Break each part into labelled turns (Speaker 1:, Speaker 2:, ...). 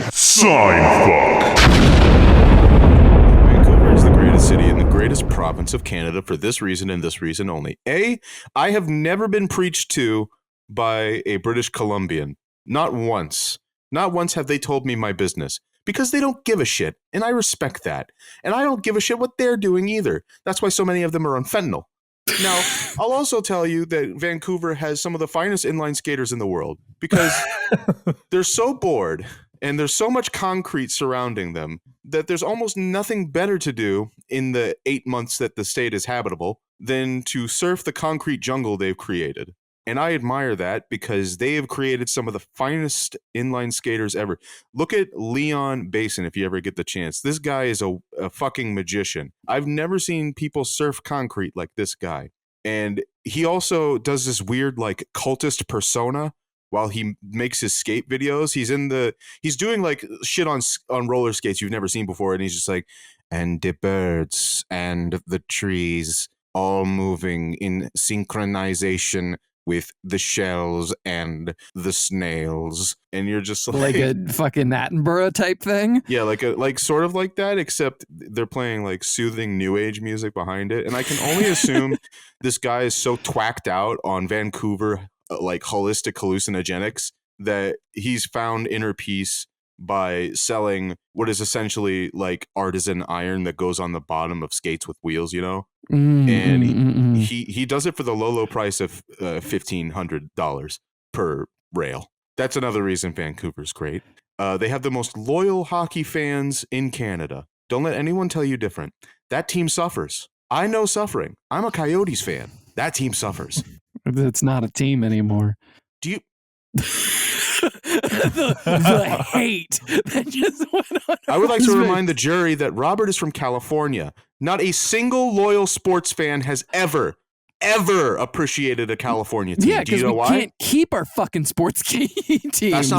Speaker 1: Seinfuck. Vancouver is the greatest city in the greatest province of Canada for this reason and this reason only. A, I have never been preached to by a British Columbian. Not once. Not once have they told me my business. Because they don't give a shit, and I respect that. And I don't give a shit what they're doing either. That's why so many of them are on fentanyl. Now, I'll also tell you that Vancouver has some of the finest inline skaters in the world because they're so bored and there's so much concrete surrounding them that there's almost nothing better to do in the 8 months that the state is habitable than to surf the concrete jungle they've created. And I admire that because they have created some of the finest inline skaters ever. Look at Leon Basin if you ever get the chance. This guy is a fucking magician. I've never seen people surf concrete like this guy. And he also does this weird like cultist persona while he makes his skate videos. He's doing like shit on roller skates you've never seen before. And he's just like, and the birds and the trees all moving in synchronization with the shells and the snails, and you're just
Speaker 2: like a fucking Attenborough type thing.
Speaker 1: Yeah, like sort of like that, except they're playing like soothing new age music behind it. And I can only assume this guy is so twacked out on Vancouver like holistic hallucinogenics that he's found inner peace by selling what is essentially like artisan iron that goes on the bottom of skates with wheels, you know? And he does it for the low price of $1,500 per rail. That's another reason Vancouver's great. They have the most loyal hockey fans in Canada. Don't let anyone tell you different. That team suffers. I know suffering. I'm a Coyotes fan. That team suffers.
Speaker 2: It's not a team anymore.
Speaker 1: Do you...
Speaker 2: the hate that just went on.
Speaker 1: I would like to remind the jury that Robert is from California. Not a single loyal sports fan has ever appreciated a California team.
Speaker 2: Yeah,
Speaker 1: do you know why?
Speaker 2: We can't keep our fucking sports teams.
Speaker 1: That's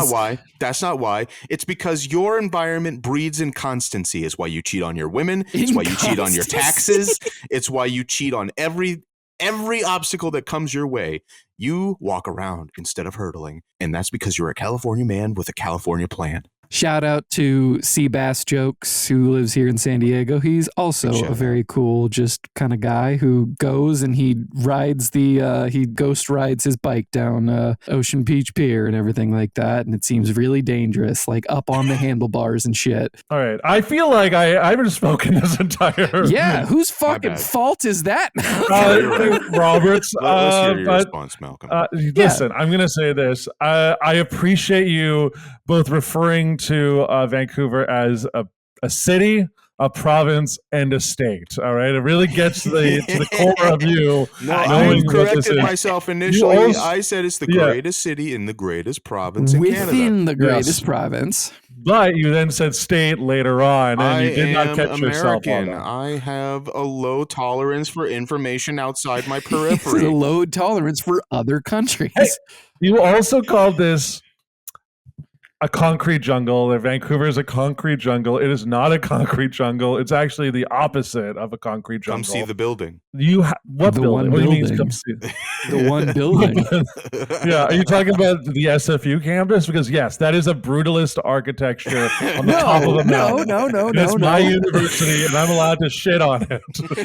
Speaker 1: not why. It's because your environment breeds inconstancy. It's why you cheat on your women. It's why you cheat on your taxes. It's why you cheat on every obstacle that comes your way. You walk around instead of hurdling, and that's because you're a California man with a California plan.
Speaker 2: Shout out to Seabass Jokes, who lives here in San Diego. He's also a very cool, just kind of guy who goes and he ghost rides his bike down Ocean Beach Pier and everything like that. And it seems really dangerous, like up on the handlebars and shit.
Speaker 3: All right. I feel like I haven't spoken this entire.
Speaker 2: Yeah. Whose fucking fault is that?
Speaker 3: Robert's.
Speaker 1: Let's hear your response, Malcolm.
Speaker 3: Listen, I'm going to say this. I appreciate you both referring to Vancouver as a city, a province, and a state. All right, it really gets to the core of you.
Speaker 1: No, I corrected myself initially. I said it's the greatest city in the greatest province in Canada.
Speaker 2: Within the greatest province.
Speaker 3: But you then said state later on, and you did not catch yourself on that.
Speaker 1: I have a low tolerance for information outside my periphery.
Speaker 2: A low tolerance for other countries.
Speaker 3: Hey, you also called this a concrete jungle. Vancouver is a concrete jungle. It is not a concrete jungle. It's actually the opposite of a concrete jungle.
Speaker 1: Come see the building.
Speaker 3: What building? What do you mean come see?
Speaker 2: The one building.
Speaker 3: Yeah. Are you talking about the SFU campus? Because yes, that is a brutalist architecture on the top of a mountain.
Speaker 2: No.
Speaker 3: It's my university and I'm allowed to shit on it.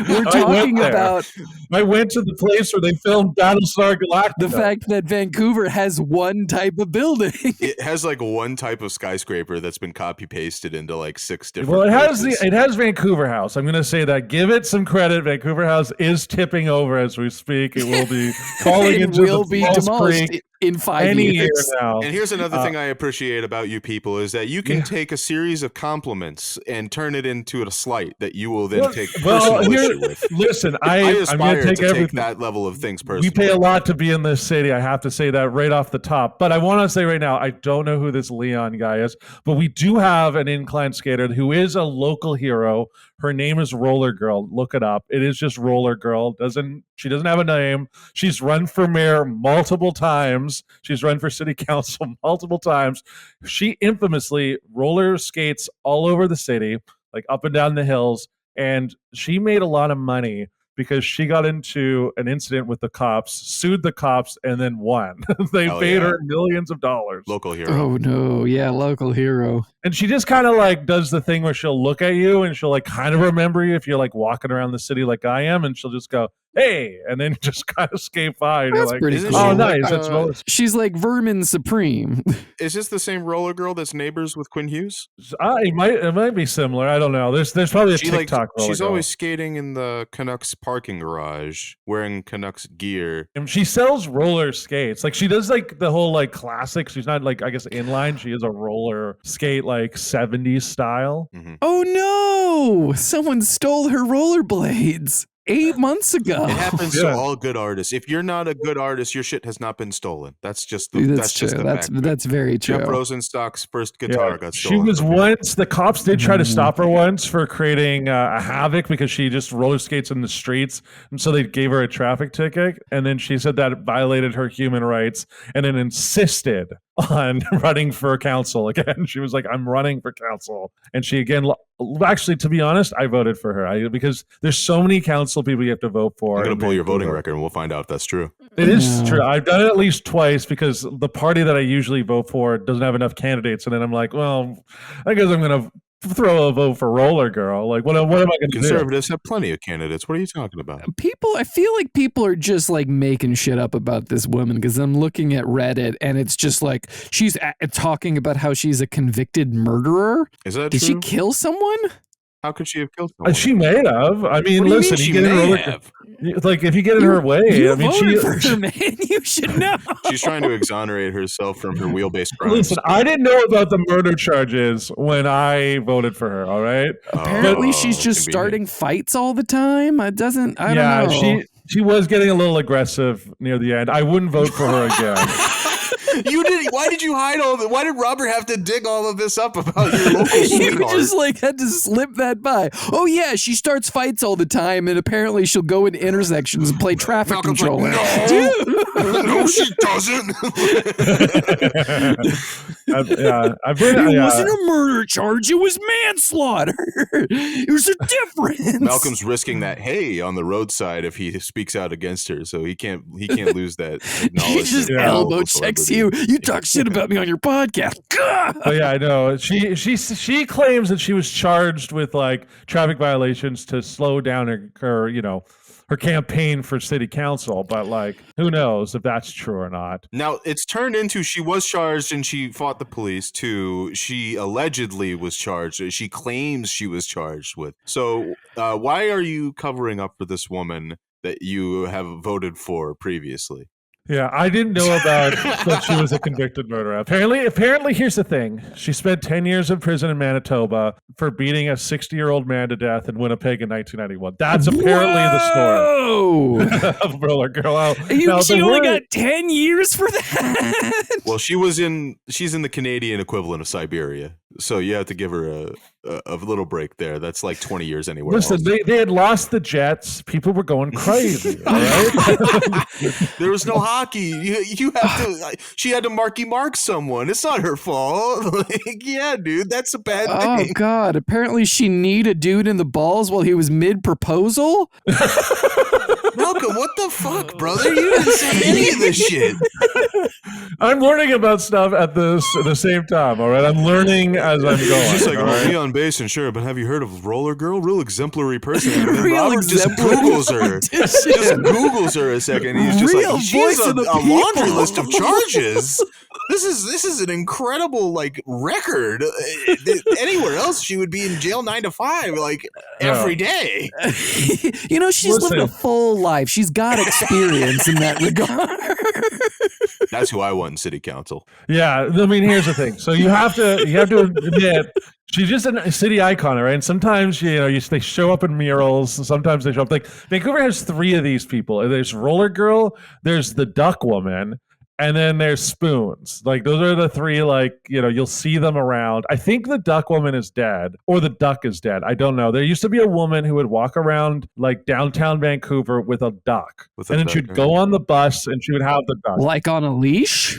Speaker 2: We're talking about...
Speaker 3: I went to the place where they filmed Battlestar Galactica.
Speaker 2: The fact that Vancouver has one type of building.
Speaker 1: It has like one type of skyscraper that's been copy pasted into like 6 different.
Speaker 3: Well,
Speaker 1: places.
Speaker 3: it has Vancouver House. I'm going to say that. Give it some credit. Vancouver House is tipping over as we speak. It will be falling into the False Creek
Speaker 2: in 5 years
Speaker 3: now.
Speaker 1: And here's another thing I appreciate about you people is that you can take a series of compliments and turn it into a slight that you will then take personal issue with.
Speaker 3: Listen,
Speaker 1: I aspire
Speaker 3: I'm going
Speaker 1: to take that level of things personally.
Speaker 3: We pay a lot to be in this city. I have to say that right off the top. But I want to say right now, I don't know who this Leon guy is, but we do have an incline skater who is a local hero. Her name is Roller Girl. Look it up. It is just Roller Girl. She doesn't have a name. She's run for mayor multiple times. She's run for city council multiple times. She infamously roller skates all over the city, like up and down the hills. And she made a lot of money because she got into an incident with the cops, sued the cops, and then won. They paid her millions of dollars.
Speaker 1: Local hero.
Speaker 2: Oh no, yeah, local hero.
Speaker 3: And she just kind of like does the thing where she'll look at you and she'll like kind of remember you if you're like walking around the city like I am, and she'll just go, "Hey," and then just kind of skate by. And
Speaker 2: That's
Speaker 3: you're like,
Speaker 2: pretty
Speaker 1: Isn't
Speaker 2: cool.
Speaker 3: "Oh,
Speaker 1: she
Speaker 3: nice."
Speaker 1: like,
Speaker 3: That's roller.
Speaker 2: She's like Vermin Supreme.
Speaker 1: Is this the same roller girl that's neighbors with Quinn Hughes?
Speaker 3: It might be similar. I don't know. There's probably a
Speaker 1: She
Speaker 3: TikTok.
Speaker 1: she's
Speaker 3: roller
Speaker 1: always skating in the Canucks parking garage, wearing Canucks gear.
Speaker 3: girl. And she sells roller skates. Like she does like the whole like classic. She's not like I guess inline. She is a roller skate like 70s style.
Speaker 1: Mm-hmm.
Speaker 2: Oh no! Someone stole her rollerblades 8 months ago.
Speaker 1: It happens to all good artists. If you're not a good artist, your shit has not been stolen. That's just the,
Speaker 2: That's
Speaker 1: just
Speaker 2: true.
Speaker 1: the fact.
Speaker 2: That's very true.
Speaker 1: Jeff Rosenstock's first guitar got
Speaker 3: She
Speaker 1: stolen.
Speaker 3: was once, the cops did try to stop her once for creating a havoc because she just roller skates in the streets. And so they gave her a traffic ticket. And then she said that it violated her human rights and then insisted on running for council again. She was like, "I'm running for council." And she again, actually, to be honest, I voted for her because there's so many council people you have to vote for.
Speaker 1: I'm going
Speaker 3: in
Speaker 1: to pull your voting
Speaker 3: Vancouver.
Speaker 1: record and we'll find out if that's true.
Speaker 3: It is true. I've done it at least twice because the party that I usually vote for doesn't have enough candidates. And then I'm like, well, I guess I'm going to throw a vote for Roller Girl. Like, what am I going to do?
Speaker 1: Conservatives have plenty of candidates. What are you talking about?
Speaker 2: I feel like people are just like making shit up about this woman because I'm looking at Reddit and it's just like she's talking about how she's a convicted murderer.
Speaker 1: Is that
Speaker 2: Did
Speaker 1: true?
Speaker 2: she kill someone?
Speaker 1: How could she have killed someone?
Speaker 3: She may have. I mean,
Speaker 1: What do you
Speaker 3: listen,
Speaker 1: mean she
Speaker 3: get in
Speaker 1: may
Speaker 3: Roller
Speaker 1: have?
Speaker 3: like if you get in her way,
Speaker 2: You
Speaker 3: I mean,
Speaker 2: voted for her, man. You should know.
Speaker 1: She's trying to exonerate herself from her wheel-based crimes.
Speaker 3: Listen, I didn't know about the murder charges when I voted for her. All right.
Speaker 2: Apparently, she's just
Speaker 1: convenient.
Speaker 2: starting fights all the time. I don't know.
Speaker 3: She was getting a little aggressive near the end. I wouldn't vote for her again.
Speaker 1: You did. Why did you hide all of it? Why did Robert have to dig all of this up about your local
Speaker 2: You
Speaker 1: sweetheart?
Speaker 2: just like had to slip that by. Oh yeah, she starts fights all the time, and apparently she'll go into intersections and play traffic
Speaker 1: Malcolm's like,
Speaker 2: controller.
Speaker 1: no,
Speaker 2: Dude.
Speaker 1: no, she doesn't.
Speaker 2: It wasn't a murder charge; it was manslaughter. There's a difference.
Speaker 1: Malcolm's risking that hay on the roadside if he speaks out against her, so he can't lose that.
Speaker 2: He just elbow checks you. You talk shit about me on your podcast.
Speaker 3: Oh yeah, I know. She claims that she was charged with like traffic violations to slow down her campaign for city council, but like who knows if that's true or not.
Speaker 1: Now it's turned into she was charged and she fought the police to she allegedly was charged. She claims she was charged with. So why are you covering up for this woman that you have voted for previously?
Speaker 3: Yeah, I didn't know about that she was a convicted murderer. Apparently, here's the thing. She spent 10 years in prison in Manitoba for beating a 60-year-old man to death in Winnipeg in 1991. That's apparently the story of Roller Girl.
Speaker 2: She only got 10 years for that?
Speaker 1: Well, she's in the Canadian equivalent of Siberia. So you have to give her a little break there. That's like 20 years anywhere else.
Speaker 3: Listen, they had lost the Jets. People were going crazy. All right?
Speaker 1: There was no hockey. You have to. She had to Marky Mark someone. It's not her fault. Like, yeah, dude, that's a bad thing.
Speaker 2: Oh God! Apparently, she kneed a dude in the balls while he was mid-proposal.
Speaker 1: Malcolm, what the fuck, brother? You didn't say any of this shit.
Speaker 3: I'm learning about stuff at the same time. All right, I'm learning as I'm going.
Speaker 1: She's like,
Speaker 3: all
Speaker 1: well,
Speaker 3: right?
Speaker 1: be on base and sure, but have you heard of Roller Girl? Real exemplary person. And then
Speaker 2: Real
Speaker 1: Robert just
Speaker 2: exemplary
Speaker 1: Googles her. Just
Speaker 2: politician.
Speaker 1: Googles her a second. He's just
Speaker 2: Real
Speaker 1: like, she has
Speaker 2: voice
Speaker 1: a
Speaker 2: of the
Speaker 1: laundry
Speaker 2: people.
Speaker 1: list of charges. This is an incredible like record. Anywhere else, she would be in jail 9 to 5, like every day.
Speaker 2: She's lived a full life. She's got experience in that regard.
Speaker 1: That's who I want in city council.
Speaker 3: Yeah, I mean, here's the thing. So you have to admit she's just a city icon, right? And sometimes they show up in murals, and sometimes they show up. Like Vancouver has 3 of these people. There's Roller Girl, there's the Duck Woman, and then there's Spoons. Like those are the 3. Like you'll see them around. I think the Duck Woman is dead, or the duck is dead. I don't know. There used to be a woman who would walk around like downtown Vancouver with a duck, and then she'd go on the bus and she would have the duck.
Speaker 2: Like on a leash?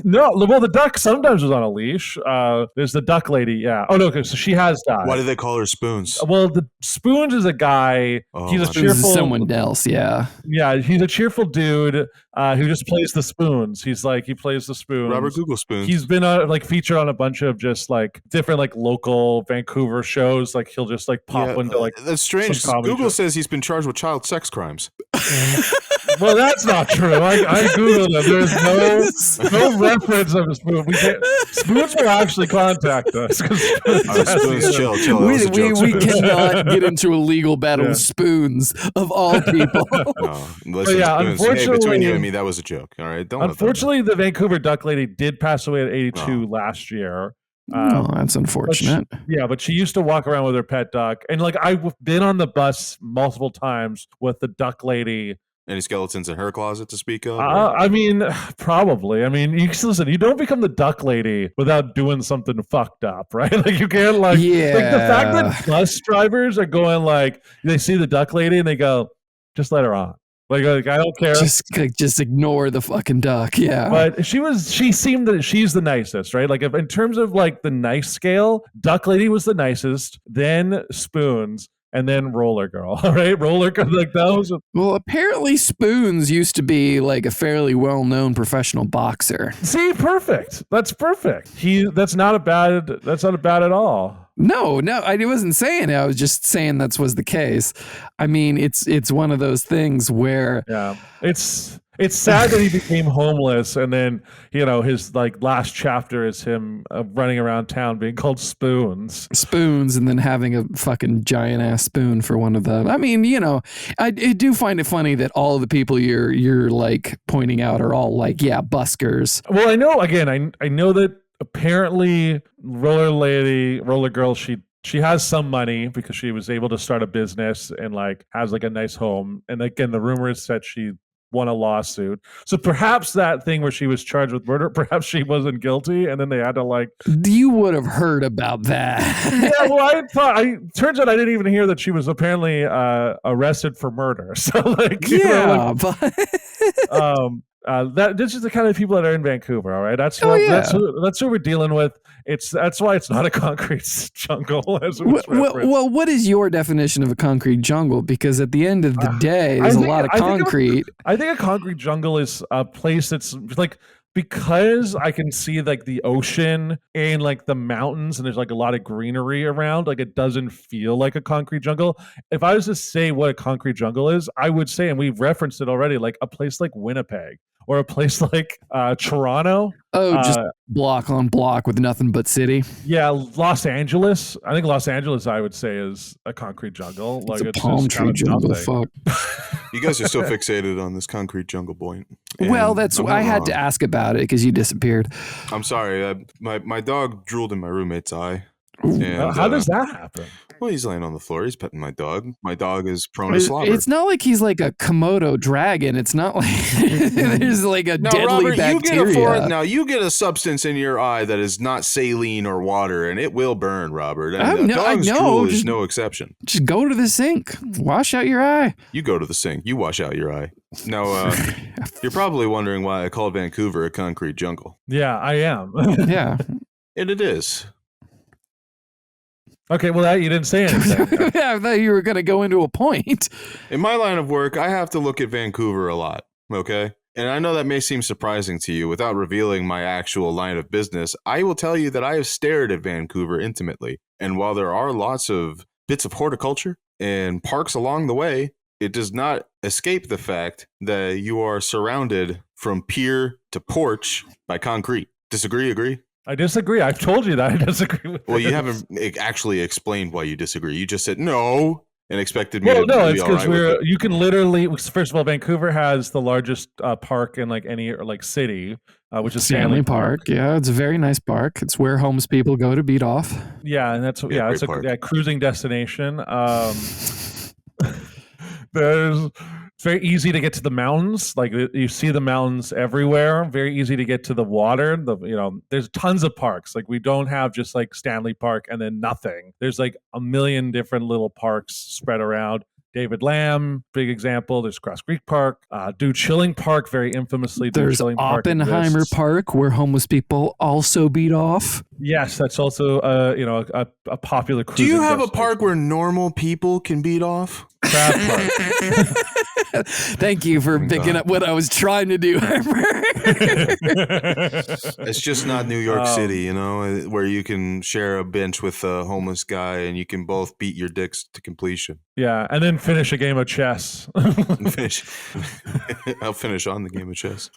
Speaker 3: No, well, the duck sometimes was on a leash. There's the duck lady. Yeah. Oh no. Okay, so she has died.
Speaker 1: Why do they call her Spoons?
Speaker 3: Well, the Spoons is a guy. He's a
Speaker 2: Spoons
Speaker 3: cheerful.
Speaker 2: is someone else. Yeah.
Speaker 3: Yeah, he's a cheerful dude who just plays the spoons. He plays the spoons.
Speaker 1: Robert Google Spoons.
Speaker 3: He's been like featured on a bunch of just like different like local Vancouver shows. Like he'll just like pop into like.
Speaker 1: That's strange. Google says he's been charged with child sex crimes.
Speaker 3: Well, that's not true. I googled it. There's no reference of a spoon. Spoons will actually contact us.
Speaker 1: Spoons, chill.
Speaker 2: We cannot get into a legal battle with Spoons of all people.
Speaker 1: Listen, Spoons, hey, between you and me, that was a joke. All right.
Speaker 3: Unfortunately, the Vancouver duck lady did pass away at 82 last year.
Speaker 2: That's unfortunate.
Speaker 3: But she used to walk around with her pet duck, and like I've been on the bus multiple times with the duck lady.
Speaker 1: Any skeletons in her closet to speak of?
Speaker 3: I mean, probably. I mean, listen, you don't become the duck lady without doing something fucked up, right? Like you can't like the fact that bus drivers are going like they see the duck lady and they go, just let her on. Like I don't care.
Speaker 2: Just ignore the fucking duck. Yeah.
Speaker 3: But she seemed that she's the nicest, right? Like if in terms of like the nice scale, duck lady was the nicest, then Spoons, and then Roller Girl. All right, Roller Girl, like that was.
Speaker 2: Well, apparently Spoons used to be like a fairly well-known professional boxer.
Speaker 3: See, perfect. That's perfect. That's not bad at all.
Speaker 2: No, I wasn't saying it. I was just saying that was the case. I mean, it's one of those things where
Speaker 3: it's sad that he became homeless, and then his like last chapter is him running around town being called Spoons,
Speaker 2: and then having a fucking giant ass spoon for one of them. I mean, I do find it funny that all of the people you're like pointing out are all like, buskers.
Speaker 3: Well, I know. Again, I know that apparently Roller Girl, she has some money because she was able to start a business and like has like a nice home. And again, the rumor is that she won a lawsuit. So perhaps that thing where she was charged with murder, perhaps she wasn't guilty, and then they had to like.
Speaker 2: You would have heard about that.
Speaker 3: Yeah, well, turns out I didn't even hear that she was apparently arrested for murder. So like, this is the kind of people that are in Vancouver. All right, that's who we're dealing with. That's why it's not a concrete jungle.
Speaker 2: Well, what is your definition of a concrete jungle? Because at the end of the day, there's a lot of concrete.
Speaker 3: I think a concrete jungle is a place that's like, because I can see like the ocean and like the mountains and there's like a lot of greenery around, like it doesn't feel like a concrete jungle. If I was to say what a concrete jungle is, I would say, and we've referenced it already, like a place like Winnipeg or a place like Toronto.
Speaker 2: Oh, just block on block with nothing but city.
Speaker 3: Yeah, Los Angeles. I think Los Angeles, I would say, is a concrete jungle.
Speaker 2: Like it's a palm tree jungle. Fuck.
Speaker 1: You guys are still fixated on this concrete jungle point.
Speaker 2: Well, that's why I had to ask about it because you disappeared.
Speaker 1: I'm sorry. My dog drooled in my roommate's eye.
Speaker 3: And, how does that happen?
Speaker 1: Well, he's laying on the floor. He's petting my dog. My dog is prone to slobber.
Speaker 2: It's not like he's like a Komodo dragon. It's not like there's like a deadly
Speaker 1: Robert,
Speaker 2: bacteria.
Speaker 1: You get a substance in your eye that is not saline or water, and it will burn, Robert. And
Speaker 2: I know.
Speaker 1: Dog's drool is no exception.
Speaker 2: Just go to the sink. Wash out your eye.
Speaker 1: You go to the sink. You wash out your eye. Now, you're probably wondering why I call Vancouver a concrete jungle.
Speaker 3: Yeah, I am.
Speaker 2: Yeah.
Speaker 1: And it is.
Speaker 3: Okay, well, you didn't say anything.
Speaker 2: Yeah, I thought you were going to go into a point.
Speaker 1: In my line of work, I have to look at Vancouver a lot, okay? And I know that may seem surprising to you. Without revealing my actual line of business, I will tell you that I have stared at Vancouver intimately. And while there are lots of bits of horticulture and parks along the way, it does not escape the fact that you are surrounded from pier to porch by concrete. Disagree, agree?
Speaker 3: I disagree. I've told you that I disagree with
Speaker 1: Well, you haven't actually explained why you disagree. You just said no and expected me
Speaker 3: to
Speaker 1: be
Speaker 3: it's because
Speaker 1: right
Speaker 3: you can literally, first of all, Vancouver has the largest park in like any like city, which is Stanley Park.
Speaker 2: Yeah, it's a very nice park. It's where homeless people go to beat off.
Speaker 3: Yeah, and that's it's a cruising destination. It's very easy to get to the mountains. Like you see the mountains everywhere. Very easy to get to the water. There's tons of parks. Like we don't have just like Stanley Park and then nothing. There's like a million different little parks spread around. David Lamb, big example. There's Cross Creek Park. Do Chilling Park, very infamously. Do
Speaker 2: There's
Speaker 3: Chilling Park
Speaker 2: Oppenheimer
Speaker 3: exists.
Speaker 2: Park, where homeless people also beat off.
Speaker 3: Yes, that's also a popular
Speaker 1: Do
Speaker 3: cruising
Speaker 1: you have a
Speaker 3: destination.
Speaker 1: park where normal people can beat off?
Speaker 3: Crab Park.
Speaker 2: Thank you for picking up what I was trying to do, Harper.
Speaker 1: It's just not New York City, you know, where you can share a bench with a homeless guy and you can both beat your dicks to completion.
Speaker 3: Yeah, and then finish a game of chess.
Speaker 1: Finish. I'll finish on the game of chess.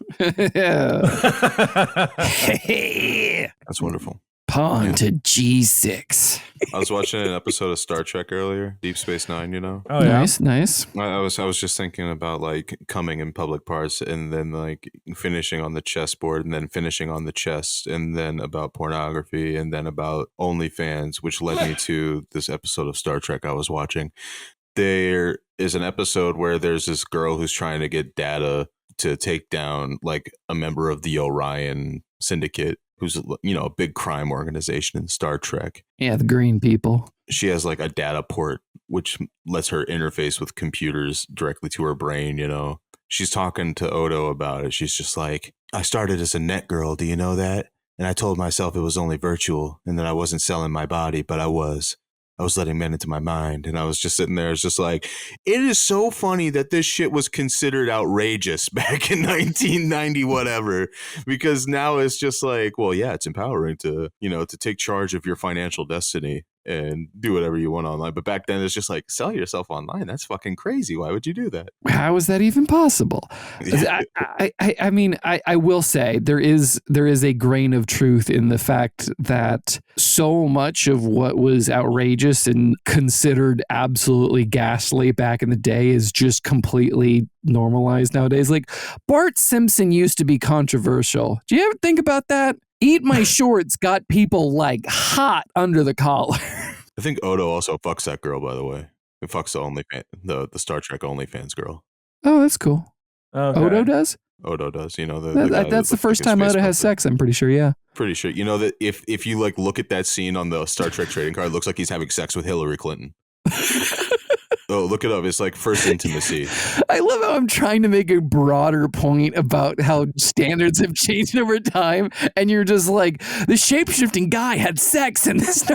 Speaker 1: That's wonderful.
Speaker 2: Pawn to G6.
Speaker 1: I was watching an episode of Star Trek earlier, Deep Space Nine, you know?
Speaker 3: Oh, yeah.
Speaker 2: Nice.
Speaker 1: I was just thinking about like coming in public parts and then like finishing on the chessboard and then finishing on the chess and then about pornography and then about OnlyFans, which led me to this episode of Star Trek I was watching. There is an episode where there's this girl who's trying to get data to take down like a member of the Orion Syndicate, who's, you know, a big crime organization in Star Trek.
Speaker 2: Yeah, the green people.
Speaker 1: She has like a data port, which lets her interface with computers directly to her brain, you know. She's talking to Odo about it. She's just like, I started as a net girl, do you know that? And I told myself it was only virtual and that I wasn't selling my body, but I was letting men into my mind. And I was just sitting there. It's just like, it is so funny that this shit was considered outrageous back in 1990, whatever, because now it's just like, well, yeah, it's empowering to, you know, to take charge of your financial destiny and do whatever you want online. But back then it's just like, sell yourself online. That's fucking crazy. Why would you do that?
Speaker 2: How is that even possible? I mean, I will say there is a grain of truth in the fact that so much of what was outrageous and considered absolutely ghastly back in the day is just completely normalized nowadays. Like Bart Simpson used to be controversial. Do you ever think about that? Eat My Shorts got people like hot under the collar.
Speaker 1: I think Odo also fucks that girl, by the way. He fucks the Star Trek OnlyFans girl.
Speaker 2: Oh, that's cool.
Speaker 3: Okay.
Speaker 2: Odo does?
Speaker 1: Odo does. You know, the guy
Speaker 2: that's the first time Odo has sex, I'm pretty sure, yeah.
Speaker 1: Pretty sure. You know that if you like look at that scene on the Star Trek trading card, it looks like he's having sex with Hillary Clinton. Oh, look it up. It's like first intimacy.
Speaker 2: I love how I'm trying to make a broader point about how standards have changed over time, and you're just like, the shape-shifting guy had sex in this.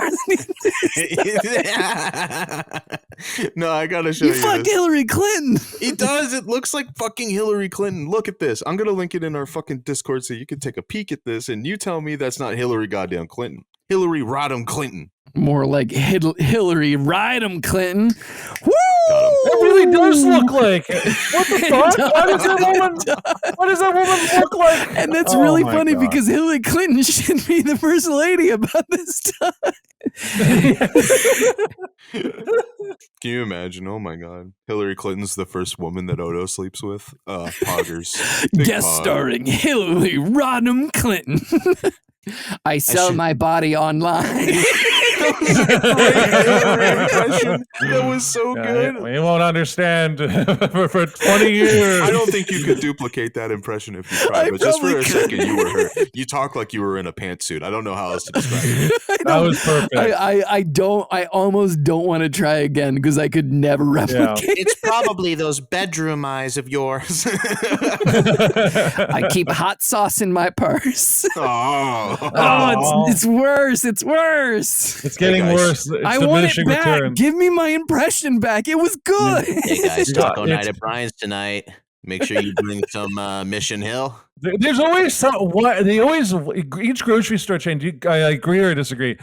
Speaker 1: No, I gotta show you.
Speaker 2: You fucked
Speaker 1: this.
Speaker 2: Hillary Clinton.
Speaker 1: He does. It looks like fucking Hillary Clinton. Look at this. I'm gonna link it in our fucking Discord so you can take a peek at this, and you tell me that's not Hillary goddamn Clinton. Hillary Rodham Clinton.
Speaker 2: More like Hillary Rodham Clinton. Woo!
Speaker 3: It really does look like it. What the fuck? Why does that woman look like?
Speaker 2: And that's really
Speaker 3: my
Speaker 2: funny
Speaker 3: God.
Speaker 2: because Hillary Clinton should be the first lady about this time.
Speaker 1: Can you imagine? Oh my God. Hillary Clinton's the first woman that Odo sleeps with. Poggers. Big
Speaker 2: Guest
Speaker 1: pog.
Speaker 2: starring Hillary Rodham Clinton. I sell my body online.
Speaker 1: That was a great Hillary impression. That was so good.
Speaker 3: We won't understand for 20 years.
Speaker 1: I don't think you could duplicate that impression if you tried,
Speaker 2: I
Speaker 1: but just for
Speaker 2: probably
Speaker 1: a second, you were her. You talk like you were in a pantsuit. I don't know how else to describe it.
Speaker 3: That was perfect.
Speaker 2: I almost don't want to try again because I could never replicate.
Speaker 1: It's probably those bedroom eyes of yours.
Speaker 2: I keep hot sauce in my purse. It's worse. It's worse.
Speaker 3: It's getting
Speaker 1: Hey, guys.
Speaker 3: worse. It's
Speaker 2: I want it
Speaker 3: diminishing
Speaker 2: back.
Speaker 3: returns.
Speaker 2: Give me my impression back. It was good.
Speaker 4: Hey guys, taco
Speaker 3: Yeah,
Speaker 4: night at Brian's tonight. Make sure you bring some Mission Hill.
Speaker 3: There's always each grocery store chain. I agree or disagree?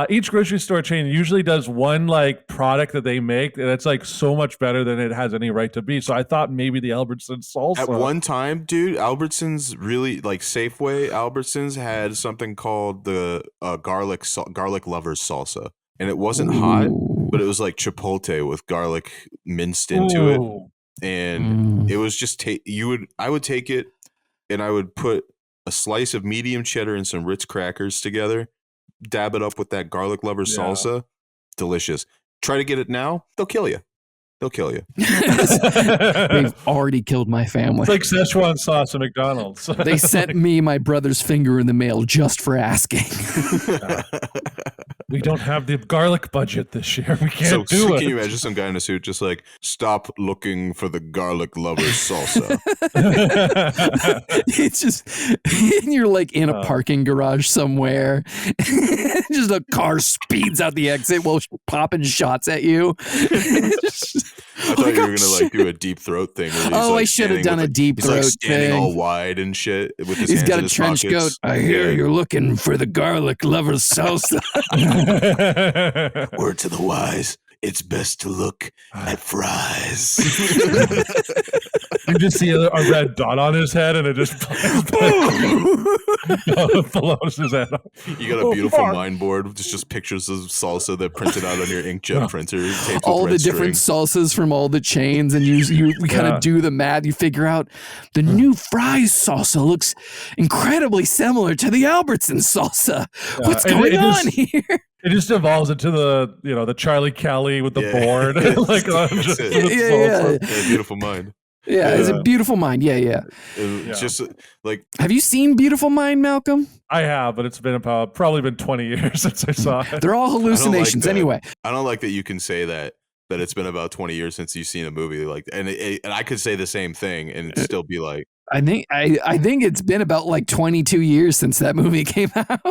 Speaker 3: Each grocery store chain usually does one like product that they make that's like so much better than it has any right to be. So I thought maybe the Albertsons salsa.
Speaker 1: At one time, dude, Albertsons really like Safeway. Albertsons had something called the garlic lovers salsa, and it wasn't hot, but it was like chipotle with garlic minced into it.
Speaker 3: Ooh.
Speaker 1: And it was just I would take it and I would put a slice of medium cheddar and some Ritz crackers together, dab it up with that garlic lover salsa. Delicious. Try to get it now, they'll kill you.
Speaker 2: They've already killed my family.
Speaker 3: It's like Szechuan sauce at McDonald's.
Speaker 2: They sent me my brother's finger in the mail just for asking.
Speaker 3: We don't have the garlic budget this year. We can't do
Speaker 1: so
Speaker 3: it.
Speaker 1: can you imagine some guy in a suit just like, stop looking for the garlic lover's salsa?
Speaker 2: It's just, and you're like in a parking garage somewhere. Just a car speeds out the exit while popping shots at you.
Speaker 1: I thought you were gonna like do a deep throat thing. Where he's,
Speaker 2: I
Speaker 1: like,
Speaker 2: should have done a deep
Speaker 1: he's
Speaker 2: throat
Speaker 1: like standing
Speaker 2: thing.
Speaker 1: all wide and shit with his
Speaker 2: He's
Speaker 1: hands
Speaker 2: got
Speaker 1: in
Speaker 2: a
Speaker 1: his
Speaker 2: trench coat.
Speaker 1: pockets.
Speaker 2: I hear you're looking for the garlic lover's salsa.
Speaker 1: Word to the wise, it's best to look at fries.
Speaker 3: You just see a red dot on his head, and it just blows his head off.
Speaker 1: You got a beautiful mind board with just pictures of salsa that printed out on your inkjet printer. Taped
Speaker 2: All
Speaker 1: with
Speaker 2: the
Speaker 1: red
Speaker 2: different
Speaker 1: string.
Speaker 2: salsas from all the chains, and you kind of do the math. You figure out the new fries salsa looks incredibly similar to the Albertson salsa. What's going on here?
Speaker 3: It just evolves into the Charlie Kelly with the board. Like
Speaker 1: That's it.
Speaker 2: Yeah.
Speaker 1: Beautiful mind.
Speaker 2: Yeah, it's a Beautiful Mind. Yeah.
Speaker 1: It's just like,
Speaker 2: Have you seen Beautiful Mind, Malcolm?
Speaker 3: I have, but it's been probably been 20 years since I saw it.
Speaker 2: They're all hallucinations
Speaker 1: that.
Speaker 2: anyway.
Speaker 1: I don't like that you can say that it's been about 20 years since you've seen a movie, like, and I could say the same thing and it'd still be like,
Speaker 2: I think it's been about like 22 years since that movie came out.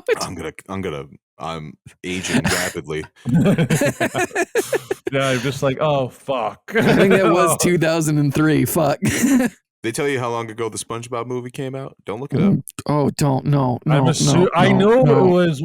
Speaker 1: I'm aging rapidly.
Speaker 3: Yeah, I'm just like, oh fuck.
Speaker 2: I think that was 2003. Fuck.
Speaker 1: They tell you how long ago the SpongeBob movie came out? Don't look it up.
Speaker 2: Oh, don't no.
Speaker 3: I know it was.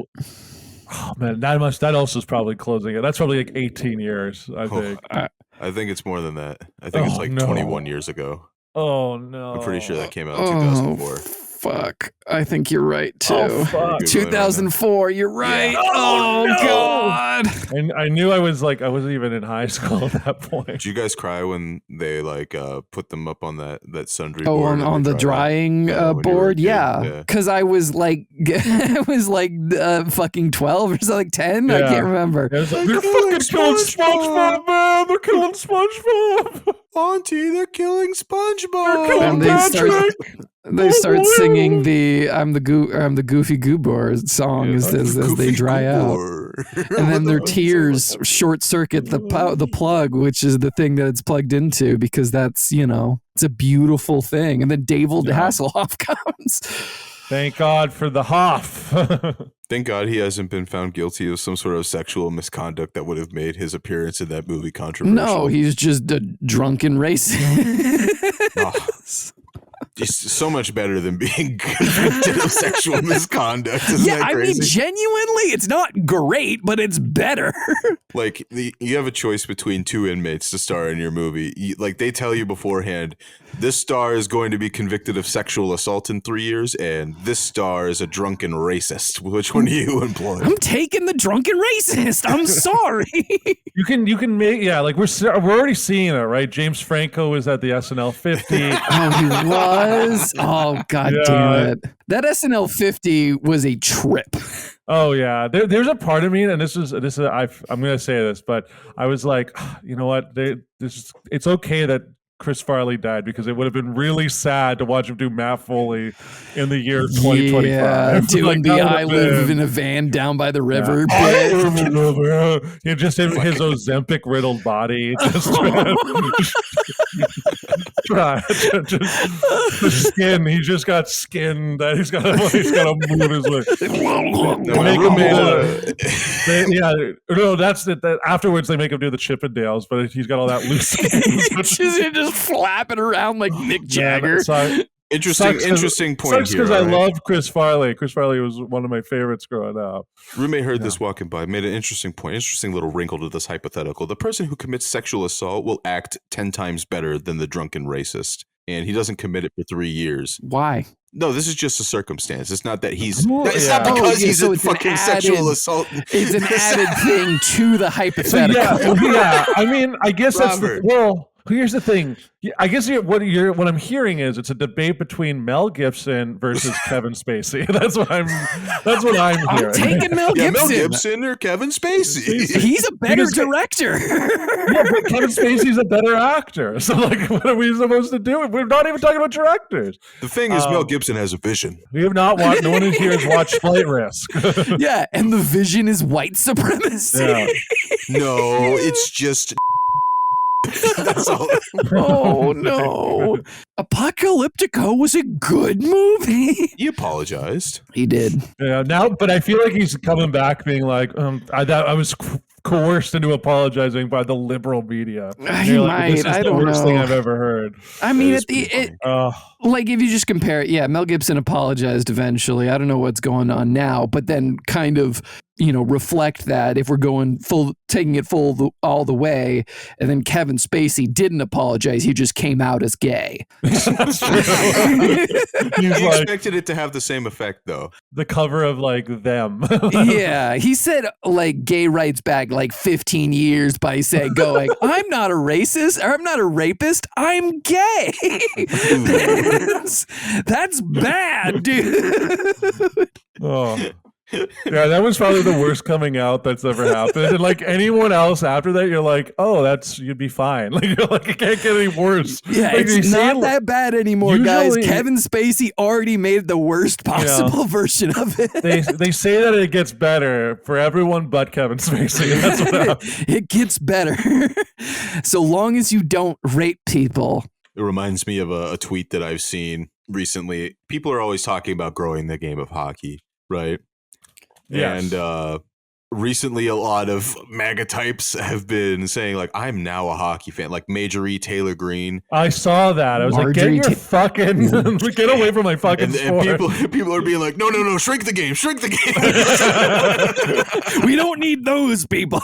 Speaker 3: Oh man, that also is probably closing it. That's probably like 18 years. I think.
Speaker 1: I think it's more than that. I think it's like 21 years ago.
Speaker 3: Oh no!
Speaker 1: I'm pretty sure that came out in 2004.
Speaker 2: Fuck. I think you're right too.
Speaker 3: Oh, fuck.
Speaker 2: 2004. You're right.
Speaker 3: Yeah.
Speaker 2: Oh
Speaker 3: no.
Speaker 2: God.
Speaker 3: And I knew I wasn't even in high school at that point.
Speaker 1: Did you guys cry when they like put them up on that sundry
Speaker 2: Oh,
Speaker 1: board?
Speaker 2: on the drying
Speaker 1: when you were a
Speaker 2: board?
Speaker 1: kid?
Speaker 2: Yeah. Because I was like, fucking 12 or something, like 10. I can't remember.
Speaker 3: It was like, they're fucking killing SpongeBob, man. They're killing SpongeBob.
Speaker 1: Auntie, they're killing SpongeBob.
Speaker 3: They're killing Patrick.
Speaker 2: They start singing the "I'm the Goofy Goober" song as they dry out, and then their tears short circuit the plug, which is the thing that it's plugged into, because that's it's a beautiful thing. And then David Hasselhoff comes.
Speaker 3: Thank God for the Hoff.
Speaker 1: Thank God he hasn't been found guilty of some sort of sexual misconduct that would have made his appearance in that movie controversial.
Speaker 2: No, he's just a drunken racist.
Speaker 1: It's so much better than being convicted of sexual misconduct. Isn't that crazy?
Speaker 2: I mean, genuinely, it's not great, but it's better.
Speaker 1: Like, you have a choice between two inmates to star in your movie. Like, they tell you beforehand, this star is going to be convicted of sexual assault in 3 years, and this star is a drunken racist. Which one do you employ?
Speaker 2: I'm taking the drunken racist. I'm sorry.
Speaker 3: You can make like we're already seeing it, right? James Franco is at the SNL 50.
Speaker 2: Oh, he was. Oh, God damn it! That SNL 50 was a trip.
Speaker 3: Oh yeah, there's a part of me, and this is I'm going to say this, but I was like, you know what? It's okay that Chris Farley died, because it would have been really sad to watch him do Matt Foley in the year 2025.
Speaker 2: Yeah, doing
Speaker 3: like,
Speaker 2: the "I live in a van down by the river"
Speaker 3: bit. He just his Ozempic riddled body. The skin. He just got skin that he's got to move his way. That's it. Afterwards, they make him do the Chippendales, but he's got all that loose skin.
Speaker 2: just flapping around like Mick Jagger.
Speaker 1: Interesting point
Speaker 3: Sucks
Speaker 1: here.
Speaker 3: because I love Chris Farley. Chris Farley was one of my favorites growing up.
Speaker 1: Roommate heard this walking by, made an interesting point, interesting little wrinkle to this hypothetical. The person who commits sexual assault will act 10 times better than the drunken racist, and he doesn't commit it for 3 years.
Speaker 2: Why?
Speaker 1: No, this is just a circumstance. It's not that he's.
Speaker 3: Well,
Speaker 1: It's
Speaker 3: yeah.
Speaker 1: not because he's
Speaker 2: so
Speaker 1: a
Speaker 2: it's an
Speaker 1: fucking
Speaker 2: added-
Speaker 1: sexual assault.
Speaker 2: It's an added thing to the hypothetical.
Speaker 3: Yeah. I mean, I guess that's
Speaker 1: Robert.
Speaker 3: Here's the thing. I guess what I'm hearing is it's a debate between Mel Gibson versus Kevin Spacey. That's what I'm hearing.
Speaker 2: I'm taking Mel
Speaker 1: Yeah,
Speaker 2: Gibson.
Speaker 1: Mel Gibson or Kevin Spacey.
Speaker 2: He's a better director.
Speaker 3: Yeah, but Kevin Spacey's a better actor. So, like, what are we supposed to do? We're not even talking about directors.
Speaker 1: The thing is, Mel Gibson has a vision.
Speaker 3: We have not watched. No one in here has watched Flight Risk.
Speaker 2: Yeah, and the vision is white supremacy.
Speaker 3: Yeah.
Speaker 1: No, it's just. That's all.
Speaker 2: Oh no. Apocalyptico was a good movie.
Speaker 1: He apologized.
Speaker 2: He did.
Speaker 3: Yeah. Now, but I feel like he's coming back, being like, I was coerced into apologizing by the liberal media.
Speaker 2: He
Speaker 3: Like,
Speaker 2: might.
Speaker 3: this is
Speaker 2: I
Speaker 3: the
Speaker 2: don't
Speaker 3: worst
Speaker 2: know.
Speaker 3: thing I've ever heard.
Speaker 2: I mean,
Speaker 1: That is pretty funny.
Speaker 2: like if you just compare it, yeah, Mel Gibson apologized eventually. I don't know what's going on now, but then kind of, reflect that if we're going taking it all the way, and then Kevin Spacey didn't apologize. He just came out as gay.
Speaker 3: He's
Speaker 1: He
Speaker 3: like
Speaker 1: expected it to have the same effect, though.
Speaker 3: the cover of like Them.
Speaker 2: Yeah, he said like gay rights back like 15 years by saying, going, I'm not a racist, or I'm not a rapist, I'm gay. That's bad, dude.
Speaker 3: Oh. Yeah, that was probably the worst coming out that's ever happened. And like anyone else after that, you're like, oh, you'd be fine. Like, you're like, it can't get any worse.
Speaker 2: Yeah,
Speaker 3: like,
Speaker 2: it's not that bad anymore, guys.
Speaker 3: usually-
Speaker 2: Kevin Spacey already made the worst possible version of it.
Speaker 3: They say that it gets better for everyone but Kevin Spacey. And that's what happened.
Speaker 2: It gets better. So long as you don't rape people.
Speaker 1: It reminds me of a tweet that I've seen recently. People are always talking about growing the game of hockey, right?
Speaker 3: Yes.
Speaker 1: And recently, a lot of MAGA types have been saying, like, I'm now a hockey fan, like Major E. Taylor Green.
Speaker 3: I saw that. I was
Speaker 2: Marjorie
Speaker 3: like, get away from my fucking
Speaker 1: And
Speaker 3: sport.
Speaker 1: people are being like, no, shrink the game.
Speaker 2: We don't need those people.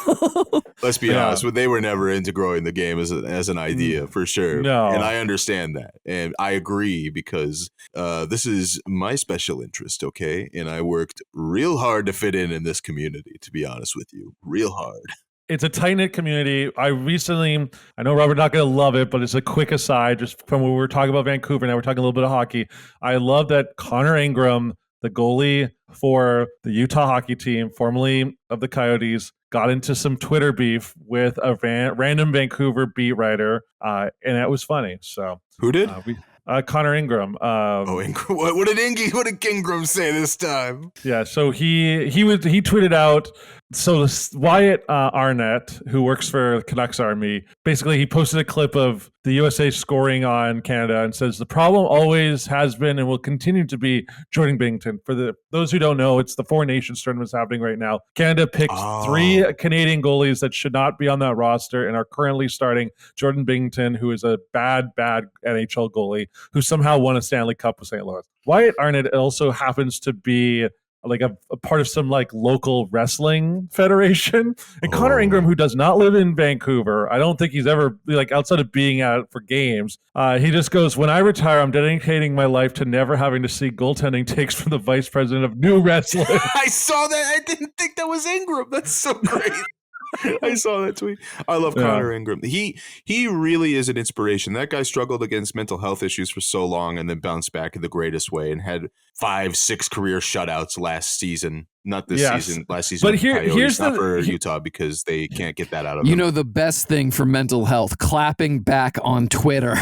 Speaker 1: Let's be honest, but they were never into growing the game as an idea, for sure.
Speaker 3: No.
Speaker 1: And I understand that. And I agree, because this is my special interest, okay? And I worked real hard to fit in this community, to be honest with you. Real hard.
Speaker 3: It's a tight-knit community. I know Robert not going to love it, but it's a quick aside just from when we were talking about Vancouver. Now we're talking a little bit of hockey. I love that Connor Ingram, the goalie for the Utah hockey team, formerly of the Coyotes, got into some Twitter beef with a random Vancouver beat writer, and that was funny. So
Speaker 1: Who did?
Speaker 3: Connor Ingram.
Speaker 1: Ingram. What did Ingram say this time?
Speaker 3: Yeah, so he tweeted out. So Wyatt Arnett, who works for Canucks Army, basically he posted a clip of the USA scoring on Canada and says the problem always has been and will continue to be Jordan Binnington. For those who don't know, it's the Four Nations tournament happening right now. Canada picked 3 Canadian goalies that should not be on that roster and are currently starting Jordan Binnington, who is a bad NHL goalie who somehow won a Stanley Cup with St. Louis. Wyatt Arnett also happens to be like a part of some like local wrestling federation. And Connor Ingram, who does not live in Vancouver, I don't think he's ever like outside of being out for games. He just goes, when I retire, I'm dedicating my life to never having to see goaltending takes from the vice president of new wrestling.
Speaker 1: I saw that. I didn't think that was Ingram. That's so great. I saw that tweet. I love Connor Ingram. He really is an inspiration. That guy struggled against mental health issues for so long and then bounced back in the greatest way and had 5-6 career shutouts last season. Not this season, last season.
Speaker 3: But here's
Speaker 1: not for Utah, because they can't get that out of him.
Speaker 2: You know the best thing for mental health? Clapping back on Twitter.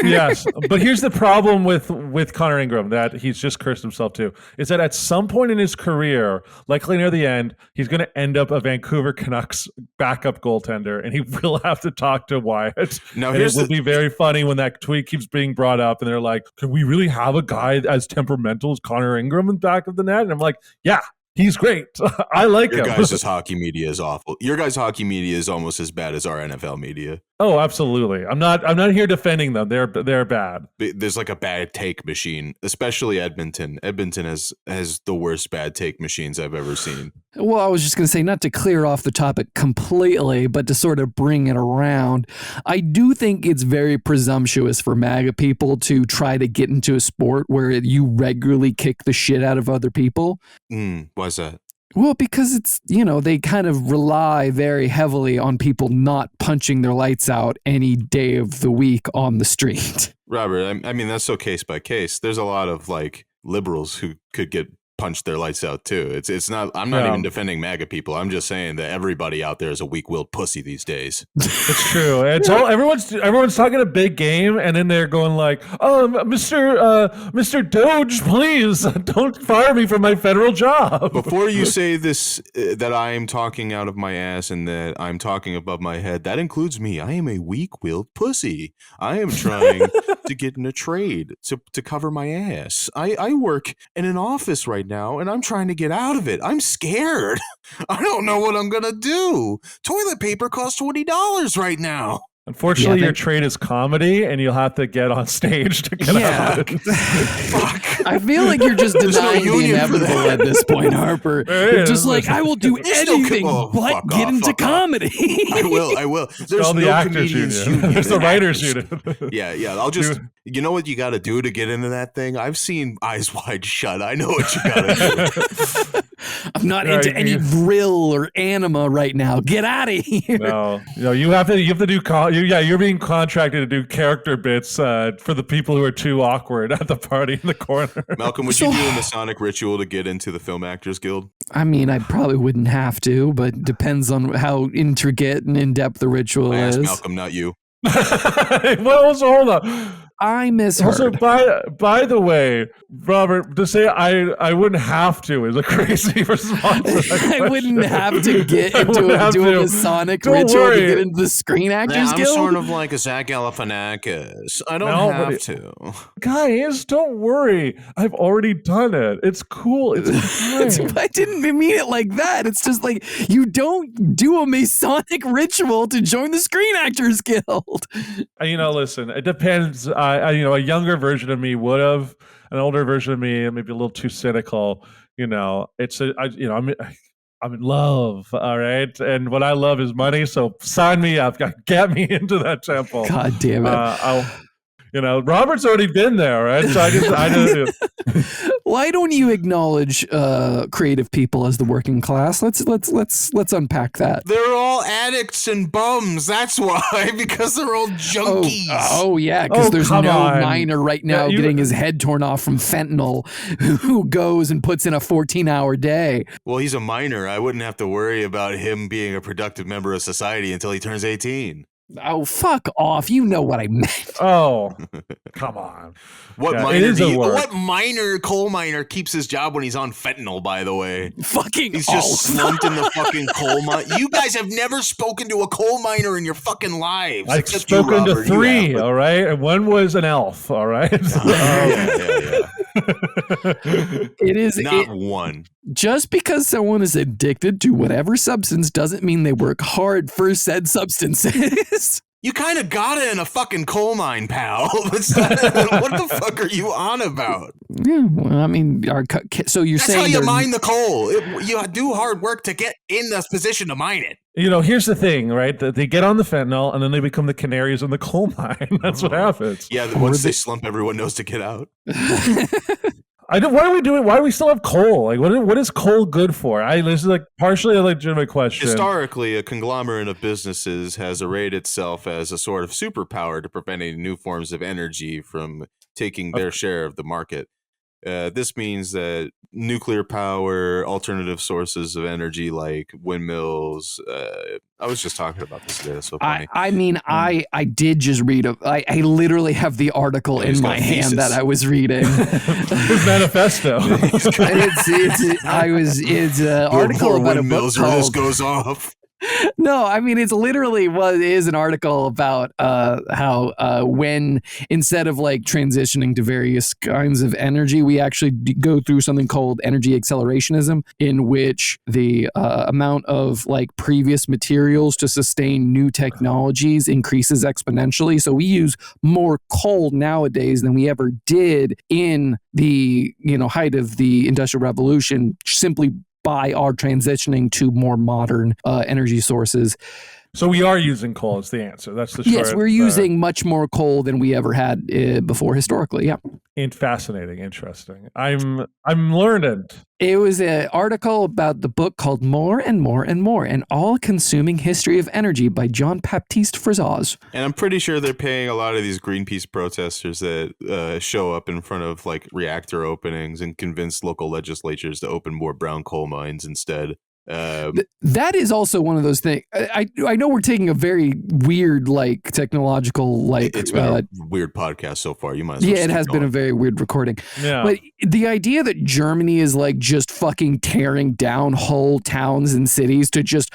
Speaker 3: Yes, but here's the problem with Connor Ingram that he's just cursed himself to, is that at some point in his career, likely near the end, he's going to end up a Vancouver Canucks backup goaltender, and he will have to talk to Wyatt.
Speaker 1: Now,
Speaker 3: it will be very funny when that tweet keeps being brought up, and they're like, "Can we really have a guy as temperamental as Connor Ingram in the back of the net?" And I'm like, "Yeah." He's great. I like him.
Speaker 1: Your guys' hockey media is awful. Your guys' hockey media is almost as bad as our NFL media.
Speaker 3: Oh, absolutely. I'm not here defending them. They're bad.
Speaker 1: There's like a bad take machine, especially Edmonton. Edmonton has the worst bad take machines I've ever seen.
Speaker 2: Well, I was just going to say, not to clear off the topic completely, but to sort of bring it around. I do think it's very presumptuous for MAGA people to try to get into a sport where you regularly kick the shit out of other people.
Speaker 1: Why's that?
Speaker 2: Well, because it's, they kind of rely very heavily on people not punching their lights out any day of the week on the street.
Speaker 1: Robert, I mean, that's so case by case. There's a lot of like liberals who could get punched their lights out too. It's not, I'm not even defending MAGA people. I'm just saying that everybody out there is a weak-willed pussy these days.
Speaker 3: It's true. It's all everyone's talking a big game, and then they're going like, "Oh, Mr. Doge, please don't fire me from my federal job."
Speaker 1: Before you say this, that I am talking out of my ass and that I'm talking above my head, that includes me. I am a weak-willed pussy. I am trying to get in a trade to cover my ass. I work in an office right now, and I'm trying to get out of it. I'm scared. I don't know what I'm gonna do. Toilet paper costs $20 right now.
Speaker 3: Unfortunately, your trade is comedy, and you'll have to get on stage to get out of it.
Speaker 1: Fuck.
Speaker 2: I feel like you're just denying the inevitable at this point, Harper. You're just like, I will do anything but get into comedy.
Speaker 1: I will. There's
Speaker 3: all the
Speaker 1: no
Speaker 3: actors
Speaker 1: comedians
Speaker 3: union. There's the writers union.
Speaker 1: Yeah. I'll just. You know what you got to do to get into that thing? I've seen Eyes Wide Shut. I know what you got to do.
Speaker 2: I'm not into any Brill or Anima right now. Get out of here.
Speaker 3: No, you have to do. You're being contracted to do character bits for the people who are too awkward at the party in the corner.
Speaker 1: Malcolm, would you do a Masonic ritual to get into the Film Actors Guild?
Speaker 2: I mean, I probably wouldn't have to, but depends on how intricate and in-depth the ritual is.
Speaker 1: I asked Malcolm, not you.
Speaker 3: Well, so hold on.
Speaker 2: I misheard.
Speaker 3: Also, by the way, Robert, to say I wouldn't have to is a crazy response.
Speaker 2: I wouldn't have to get into a Masonic ritual to get into the Screen Actors Guild.
Speaker 1: I'm sort of like a Zach Galifianakis. I don't have to.
Speaker 3: Guys, don't worry. I've already done it. It's cool. It's fine.
Speaker 2: I didn't mean it like that. It's just like you don't do a Masonic ritual to join the Screen Actors Guild.
Speaker 3: Listen, it depends. A younger version of me would have. An older version of me, maybe a little too cynical. I'm in love, all right? And what I love is money, so sign me up. Get me into that temple.
Speaker 2: God damn it.
Speaker 3: Robert's already been there, right? So I just
Speaker 2: Why don't you acknowledge creative people as the working class? Let's unpack that.
Speaker 1: They're all addicts and bums. That's why, because they're all junkies.
Speaker 2: Oh yeah, because there's no miner right now getting his head torn off from fentanyl who goes and puts in a 14-hour day.
Speaker 1: Well, he's a minor. I wouldn't have to worry about him being a productive member of society until he turns 18.
Speaker 2: Oh, fuck off. You know what I meant.
Speaker 3: Oh, come on.
Speaker 1: What coal miner keeps his job when he's on fentanyl, by the way? He's just slumped in the fucking coal mine. You guys have never spoken to a coal miner in your fucking lives.
Speaker 3: I've spoken to 3, all right? And one was an elf, all right?
Speaker 1: Yeah.
Speaker 2: It is
Speaker 1: not one.
Speaker 2: Just because someone is addicted to whatever substance doesn't mean they work hard for said substances.
Speaker 1: You kind of got it in a fucking coal mine, pal. What the fuck are you on about?
Speaker 2: Yeah, well, I mean, so you're saying
Speaker 1: that's how you mine the coal. You do hard work to get in this position to mine it.
Speaker 3: Here's the thing, right? They get on the fentanyl and then they become the canaries in the coal mine. That's what happens.
Speaker 1: Yeah, once they slump, everyone knows to get out.
Speaker 3: Why are we doing? Why do we still have coal? Like, what is coal good for? This is like partially a legitimate question.
Speaker 1: Historically, a conglomerate of businesses has arrayed itself as a sort of superpower to preventing new forms of energy from taking their share of the market. This means that nuclear power, alternative sources of energy like windmills. I was just talking about this today. That's so funny.
Speaker 2: I did just read. I literally have the article in my hand that I was reading.
Speaker 3: His manifesto.
Speaker 2: It's an article about
Speaker 1: windmills
Speaker 2: a book called,
Speaker 1: this goes off.
Speaker 2: No, I mean, it's literally is an article about how when instead of like transitioning to various kinds of energy, we actually go through something called energy accelerationism, in which the amount of like previous materials to sustain new technologies increases exponentially. So we use more coal nowadays than we ever did in the height of the Industrial Revolution, simply by our transitioning to more modern energy sources.
Speaker 3: So we are using coal is the answer. That's the short.
Speaker 2: Yes, we're using much more coal than we ever had before historically. Yeah.
Speaker 3: Fascinating, interesting. I'm learned.
Speaker 2: It was an article about the book called More and More and More, an all-consuming history of energy by Jean-Baptiste Frazaz.
Speaker 1: And I'm pretty sure they're paying a lot of these Greenpeace protesters that show up in front of like reactor openings and convince local legislatures to open more brown coal mines instead.
Speaker 2: That is also one of those things. I know we're taking a very weird, like technological, like
Speaker 1: it's been a weird podcast so far. You might as well
Speaker 2: it has been a very weird recording.
Speaker 3: Yeah.
Speaker 2: But the idea that Germany is like just fucking tearing down whole towns and cities to just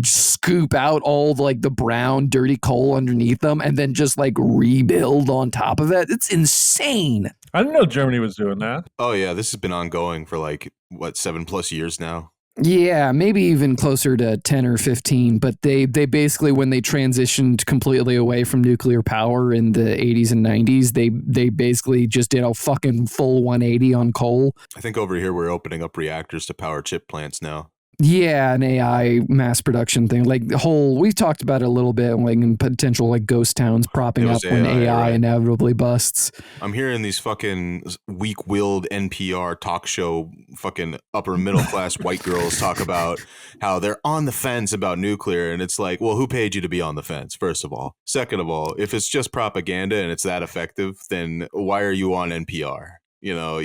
Speaker 2: scoop out all like the brown, dirty coal underneath them and then just like rebuild on top of it, it's insane.
Speaker 3: I didn't know Germany was doing that.
Speaker 1: Oh yeah, this has been ongoing for like 7+ years now.
Speaker 2: Yeah, maybe even closer to 10 or 15, but they basically, when they transitioned completely away from nuclear power in the 80s and 90s, they basically just did a fucking full 180 on coal.
Speaker 1: I think over here we're opening up reactors to power chip plants now.
Speaker 2: Yeah, an AI mass production thing. Like the whole, we've talked about it a little bit, like in potential like ghost towns propping up when AI inevitably busts.
Speaker 1: I'm hearing these fucking weak-willed NPR talk show fucking upper middle class white girls talk about how they're on the fence about nuclear, and it's like, well, who paid you to be on the fence, first of all? Second of all, if it's just propaganda and it's that effective, then why are you on NPR? You know,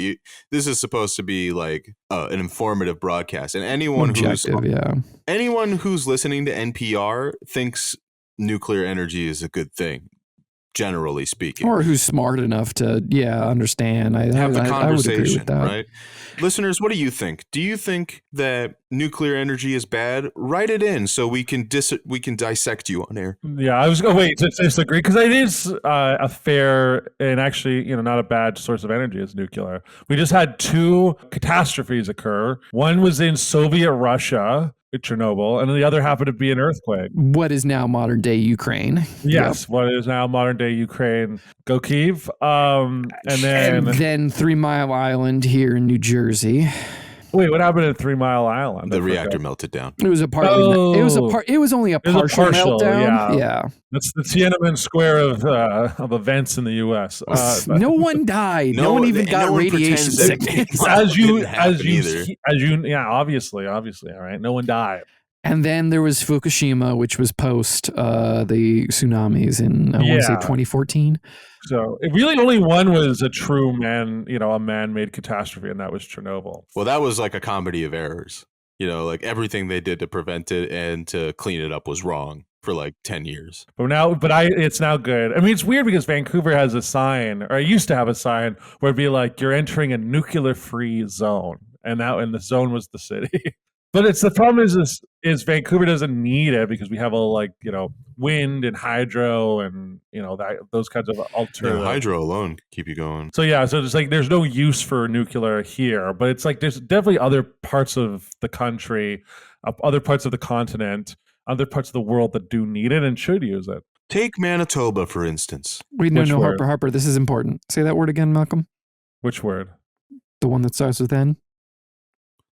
Speaker 1: this is supposed to be like an informative broadcast, and anyone who's listening to NPR thinks nuclear energy is a good thing, generally speaking,
Speaker 2: or who's smart enough to understand.
Speaker 1: Have the conversation,
Speaker 2: I would agree with that.
Speaker 1: Right? Listeners, what do you think? Do you think that nuclear energy is bad? Write it in so we can dissect you on air.
Speaker 3: Yeah, I was wait to disagree because it is a fair and actually not a bad source of energy is nuclear. We just had 2 catastrophes occur. One was in Soviet Russia, Chernobyl, and the other happened to be an earthquake.
Speaker 2: What is now modern day Ukraine?
Speaker 3: Yes, yep. What is now modern day Ukraine? Go Kyiv. And
Speaker 2: then 3 Mile Island here in New Jersey.
Speaker 3: Wait, what happened at 3 Mile Island?
Speaker 1: The reactor melted down.
Speaker 2: It was it was only a partial meltdown. Yeah.
Speaker 3: That's the Tiananmen Square of events in the U.S.
Speaker 2: No one died. No one even got radiation sickness.
Speaker 3: Obviously, all right. No one died.
Speaker 2: And then there was Fukushima, which was post the tsunamis in I want to say 2014.
Speaker 3: So it really only one was a true a man-made catastrophe, and that was Chernobyl.
Speaker 1: Well, that was like a comedy of errors. Like everything they did to prevent it and to clean it up was wrong for like 10 years.
Speaker 3: It's now good. I mean, it's weird because Vancouver has a sign, or it used to have a sign where it'd be like, you're entering a nuclear-free zone, and the zone was the city. But the problem is Vancouver doesn't need it because we have all wind and hydro and those kinds of alternative.
Speaker 1: Hydro alone could keep you going.
Speaker 3: So it's like there's no use for nuclear here, but it's like there's definitely other parts of the country, other parts of the continent, other parts of the world that do need it and should use it.
Speaker 1: Take Manitoba for instance.
Speaker 2: Wait, no, Harper. This is important. Say that word again, Malcolm.
Speaker 3: Which word?
Speaker 2: The one that starts with N.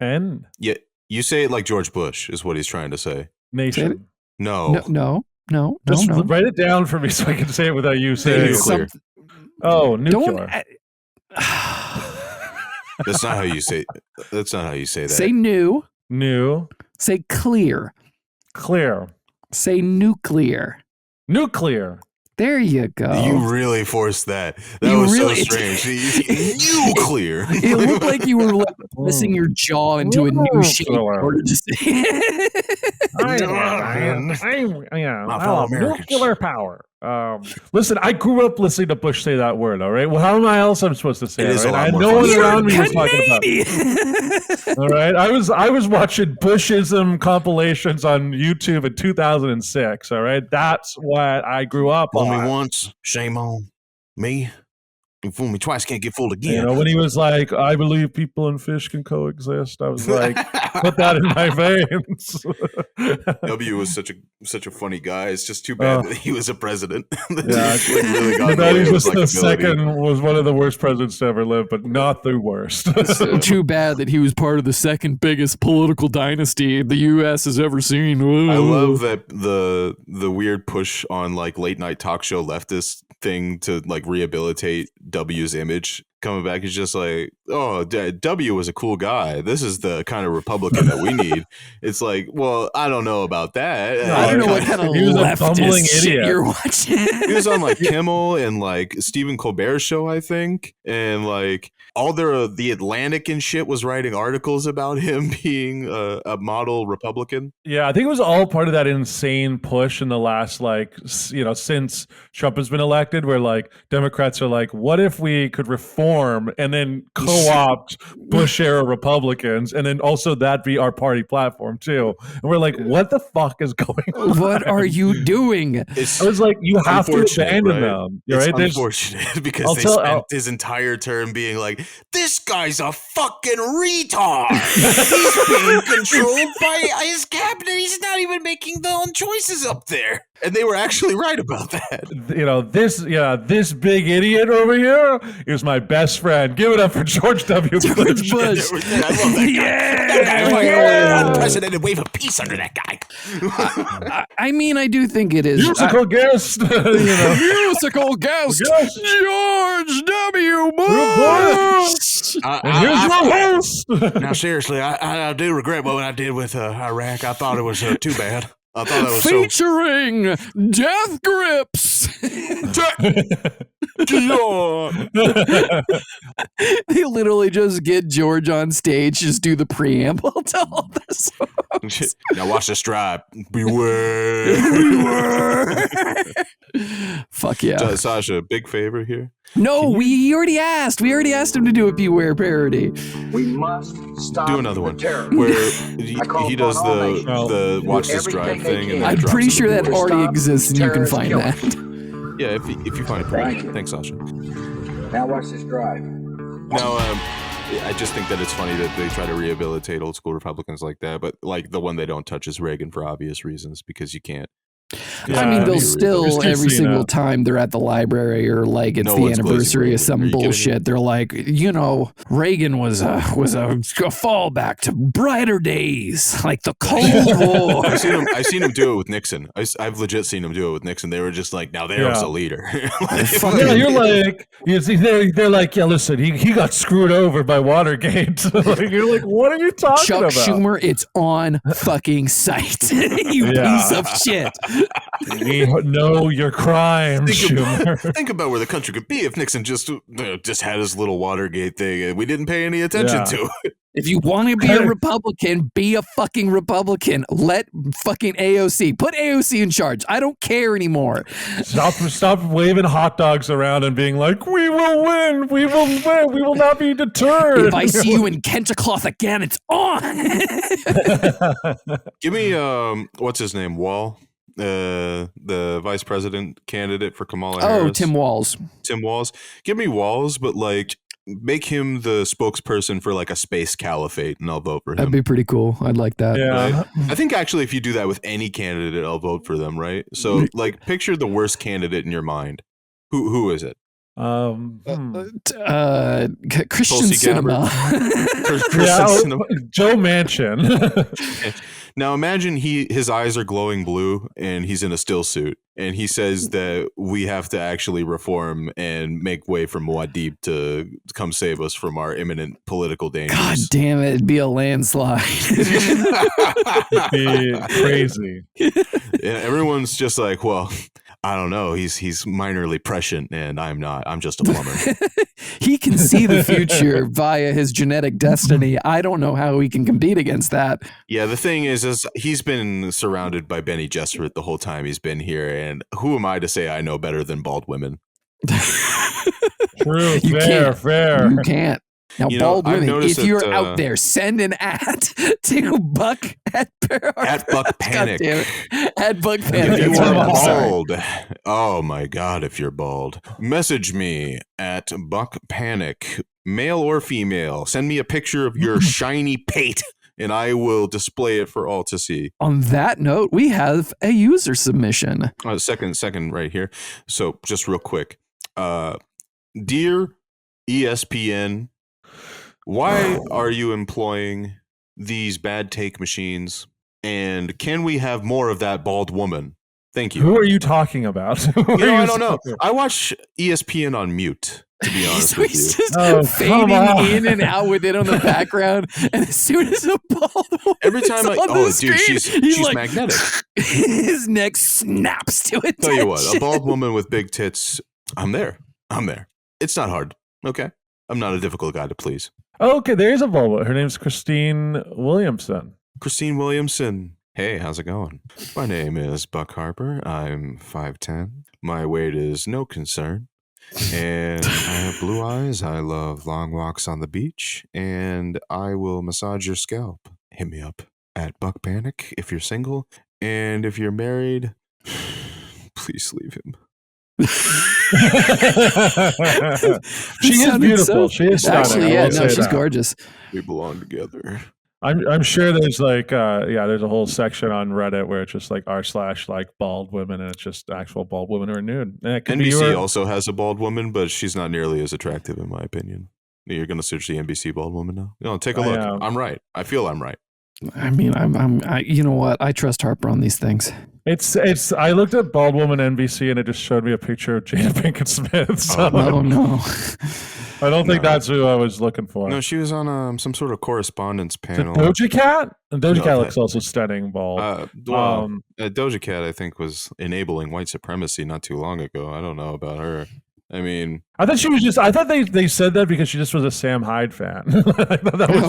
Speaker 3: N.
Speaker 1: Yeah. You say it like George Bush is what he's trying to say.
Speaker 3: Nation.
Speaker 1: No.
Speaker 3: Just write it down for me so I can say it without you saying
Speaker 1: nuclear.
Speaker 3: Nuclear.
Speaker 1: That's not how you say. That's not how you say that.
Speaker 2: Say new.
Speaker 3: New.
Speaker 2: Say clear.
Speaker 3: Clear.
Speaker 2: Say nuclear.
Speaker 3: Nuclear.
Speaker 2: There you go.
Speaker 1: You really forced that. That was so strange. Nuclear.
Speaker 2: It looked like you were like pressing your jaw into a new shape in order to say
Speaker 3: nuclear power. Listen, I grew up listening to Bush say that word, all right? Well, how am I else I'm supposed to say it? Right? I had no one around me was talking about it. All right? I was watching Bushism compilations on YouTube in 2006, all right? That's what I grew up on.
Speaker 1: Only once, shame on me.
Speaker 4: You fool me twice, can't get fooled again.
Speaker 3: You know, when he was like, I believe people and fish can coexist, I was like, put that in my veins.
Speaker 1: W was such a funny guy. It's just too bad that he was a president.
Speaker 3: Yeah,
Speaker 1: really got
Speaker 3: that
Speaker 1: away
Speaker 3: he was
Speaker 1: with,
Speaker 3: the
Speaker 1: likability.
Speaker 3: second, was one of the worst presidents to ever live, but not the worst.
Speaker 2: So too bad that he was part of the second biggest political dynasty the U.S. has ever seen.
Speaker 1: I love that the weird push on like late night talk show leftist thing to like rehabilitate W's image coming back is just like, oh, W was a cool guy. This is the kind of Republican that we need. It's like, well, I don't know about that.
Speaker 2: I don't know what kind of
Speaker 3: He was a bumbling
Speaker 2: leftist shit
Speaker 3: idiot.
Speaker 2: you're watching.
Speaker 1: He was on like Kimmel and like Stephen Colbert's show, I think, and like all the Atlantic and shit was writing articles about him being a model Republican.
Speaker 3: Yeah, I think it was all part of that insane push in the last, like, since Trump has been elected, where like Democrats are like, what if we could reform and then co-opt Bush era Republicans, and then also that be our party platform too? And we're like, what the fuck is going on?
Speaker 2: What are you doing?
Speaker 3: I was like, you have to abandon them.
Speaker 1: It's
Speaker 3: Right?
Speaker 1: unfortunate because they spent his entire term being like, this guy's a fucking retard. He's being controlled by his cabinet. He's not even making their own choices up there. And they were actually right about that.
Speaker 3: This big idiot over here is my best friend. Give it up for George W. Bush.
Speaker 1: I love that guy.
Speaker 2: Yeah.
Speaker 1: That guy is like an unprecedented wave of peace under that guy.
Speaker 2: I mean, I do think it is.
Speaker 3: Musical guest.
Speaker 2: Musical guest,
Speaker 3: Yes.
Speaker 2: George W. Bush.
Speaker 3: And here's your host.
Speaker 4: Now, seriously, I do regret what I did with Iraq. I thought it was too bad. I thought it was
Speaker 2: Featuring Death Grips. They literally just get George on stage, just do the preamble to all this.
Speaker 4: Now watch this drive. Beware.
Speaker 2: Fuck yeah.
Speaker 1: Sasha, big favor here.
Speaker 2: No, he already asked. We already asked him to do a Beware parody.
Speaker 5: We must stop
Speaker 1: Do another
Speaker 5: the
Speaker 1: one
Speaker 5: terror.
Speaker 1: where he does the watch this drive thing. And then
Speaker 2: I'm
Speaker 1: drops
Speaker 2: pretty
Speaker 1: it.
Speaker 2: sure that already exists and you can
Speaker 5: Terrorist
Speaker 2: find
Speaker 5: killer.
Speaker 2: that.
Speaker 1: Yeah, if you find it pretty. Thanks, Sasha.
Speaker 5: Now watch this drive.
Speaker 1: Now, I just think that it's funny that they try to rehabilitate old school Republicans like that, but like the one they don't touch is Reagan for obvious reasons because you can't.
Speaker 2: I mean, they'll
Speaker 1: It's
Speaker 2: still,
Speaker 3: too
Speaker 2: every
Speaker 3: senile.
Speaker 2: single time they're at the library or like it's
Speaker 1: No
Speaker 2: the
Speaker 1: one's glazing
Speaker 2: anniversary
Speaker 1: Reagan.
Speaker 2: of some
Speaker 1: Are you kidding me?
Speaker 2: bullshit, they're like, Reagan was a fallback to brighter days, like the Cold War.
Speaker 1: I've seen him do it with Nixon. I've legit seen him do it with Nixon. They were just like, now there's
Speaker 3: Yeah.
Speaker 1: a leader.
Speaker 3: Yeah, you're like, you see, they're like, yeah, listen, he got screwed over by Watergate. Like, you're like, what are you talking
Speaker 2: Chuck
Speaker 3: about?
Speaker 2: Schumer, it's on fucking sight. You
Speaker 3: Yeah.
Speaker 2: piece of shit.
Speaker 3: We know your crimes, Schumer.
Speaker 1: Think about where the country could be if Nixon just had his little Watergate thing and we didn't pay any attention
Speaker 3: Yeah.
Speaker 1: to it.
Speaker 2: If you want to be a Republican, be a fucking Republican. Let fucking AOC. Put AOC in charge. I don't care anymore.
Speaker 3: Stop waving hot dogs around and being like, we will win, we will win, we will not be deterred.
Speaker 2: If I see you in Kentacloth again, it's on.
Speaker 1: Give me what's his name? Wall, the vice president candidate for Kamala Harris.
Speaker 2: Tim Walz.
Speaker 1: Tim Walz. Give me Walz, but like make him the spokesperson for like a space caliphate, and I'll vote for him.
Speaker 2: That'd be pretty cool. I'd like that.
Speaker 3: Yeah.
Speaker 1: Right? I think actually, if you do that with any candidate, I'll vote for them. Right? So, like, picture the worst candidate in your mind. Who is it?
Speaker 2: Christian
Speaker 1: Tulsi
Speaker 2: Cinema.
Speaker 1: Kristen
Speaker 3: Yeah,
Speaker 1: Sinema.
Speaker 3: Joe Manchin.
Speaker 1: Now imagine his eyes are glowing blue and he's in a still suit and he says that we have to actually reform and make way for Muad'Dib to come save us from our imminent political dangers.
Speaker 2: God damn it. It'd be a landslide.
Speaker 3: Be crazy.
Speaker 1: And everyone's just like, well, I don't know. He's minorly prescient and I'm not. I'm just a plumber.
Speaker 2: He can see the future via his genetic destiny. I don't know how he can compete against that.
Speaker 1: Yeah, the thing is he's been surrounded by Benny Gesserit the whole time he's been here. And who am I to say I know better than bald women?
Speaker 3: True,
Speaker 2: You
Speaker 3: fair,
Speaker 2: can't.
Speaker 3: fair.
Speaker 2: You can't. Now,
Speaker 1: You know,
Speaker 2: bald
Speaker 1: I've
Speaker 2: women,
Speaker 1: noticed
Speaker 2: if you're
Speaker 1: that,
Speaker 2: out there, send an ad to Buck at
Speaker 1: Buck Panic.
Speaker 2: At Buck Panic.
Speaker 1: If you
Speaker 2: That's
Speaker 1: are
Speaker 2: right, I'm sorry.
Speaker 1: bald, oh my God, if you're bald, message me at Buck Panic, male or female. Send me a picture of your shiny pate, and I will display it for all to see.
Speaker 2: On that note, we have a user submission.
Speaker 1: Second right here. So just real quick. Dear ESPN, why are you employing these bad take machines? And can we have more of that bald woman? Thank you.
Speaker 3: Who are you talking about?
Speaker 1: I don't know. I watch ESPN on mute, to be honest
Speaker 2: So
Speaker 1: with
Speaker 2: he's
Speaker 1: you.
Speaker 2: just fading in and out with it on the background. And as soon as a bald woman
Speaker 1: Every time she's
Speaker 2: like,
Speaker 1: magnetic.
Speaker 2: His neck snaps to it.
Speaker 1: Tell you what, a bald woman with big tits, I'm there. It's not hard. Okay. I'm not a difficult guy to please.
Speaker 3: Okay, there's a bald. Her name's Christine Williamson.
Speaker 1: Christine Williamson. Hey, how's it going? My name is Buck Harper. I'm 5'10". My weight is no concern. And I have blue eyes. I love long walks on the beach. And I will massage your scalp. Hit me up at Buck Panic if you're single. And if you're married, please leave him.
Speaker 3: She is beautiful. She is stunning.
Speaker 2: Actually, yeah, no, she's gorgeous.
Speaker 1: We belong together.
Speaker 3: I'm sure there's like there's a whole section on Reddit where it's just like r/like bald women, and it's just actual bald women who are nude. And it could
Speaker 1: NBC also has a bald woman, but she's not nearly as attractive in my opinion. You're gonna search the NBC bald woman now? No, take a look. I'm right. I feel I'm right.
Speaker 2: I mean, you know what? I trust Harper on these things.
Speaker 3: It's. I looked at bald woman NBC and it just showed me a picture of Jada Pinkett Smith. So
Speaker 2: Oh no.
Speaker 3: I don't think that's who I was looking for.
Speaker 1: No, she was on some sort of correspondence panel.
Speaker 3: Doja Cat? And Doja Cat looks also stunning bald.
Speaker 1: Doja Cat, I think, was enabling white supremacy not too long ago. I don't know about her. I mean,
Speaker 3: I thought she was just. I thought they said that because she just was a Sam Hyde fan. I thought that was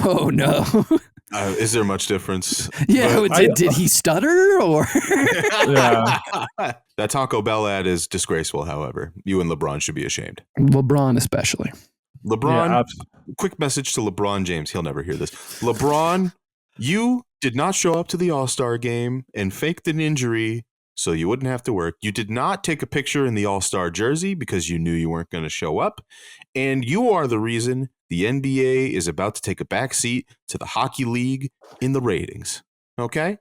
Speaker 2: Oh no.
Speaker 1: Is there much difference?
Speaker 2: Yeah, did he stutter or?
Speaker 3: Yeah.
Speaker 1: That Taco Bell ad is disgraceful. However, you and LeBron should be ashamed.
Speaker 2: LeBron especially.
Speaker 1: LeBron, quick message to LeBron James. He'll never hear this. LeBron, you did not show up to the All-Star game and faked an injury so you wouldn't have to work. You did not take a picture in the All-Star jersey because you knew you weren't going to show up. And you are the reason the NBA is about to take a backseat to the hockey league in the ratings. Okay?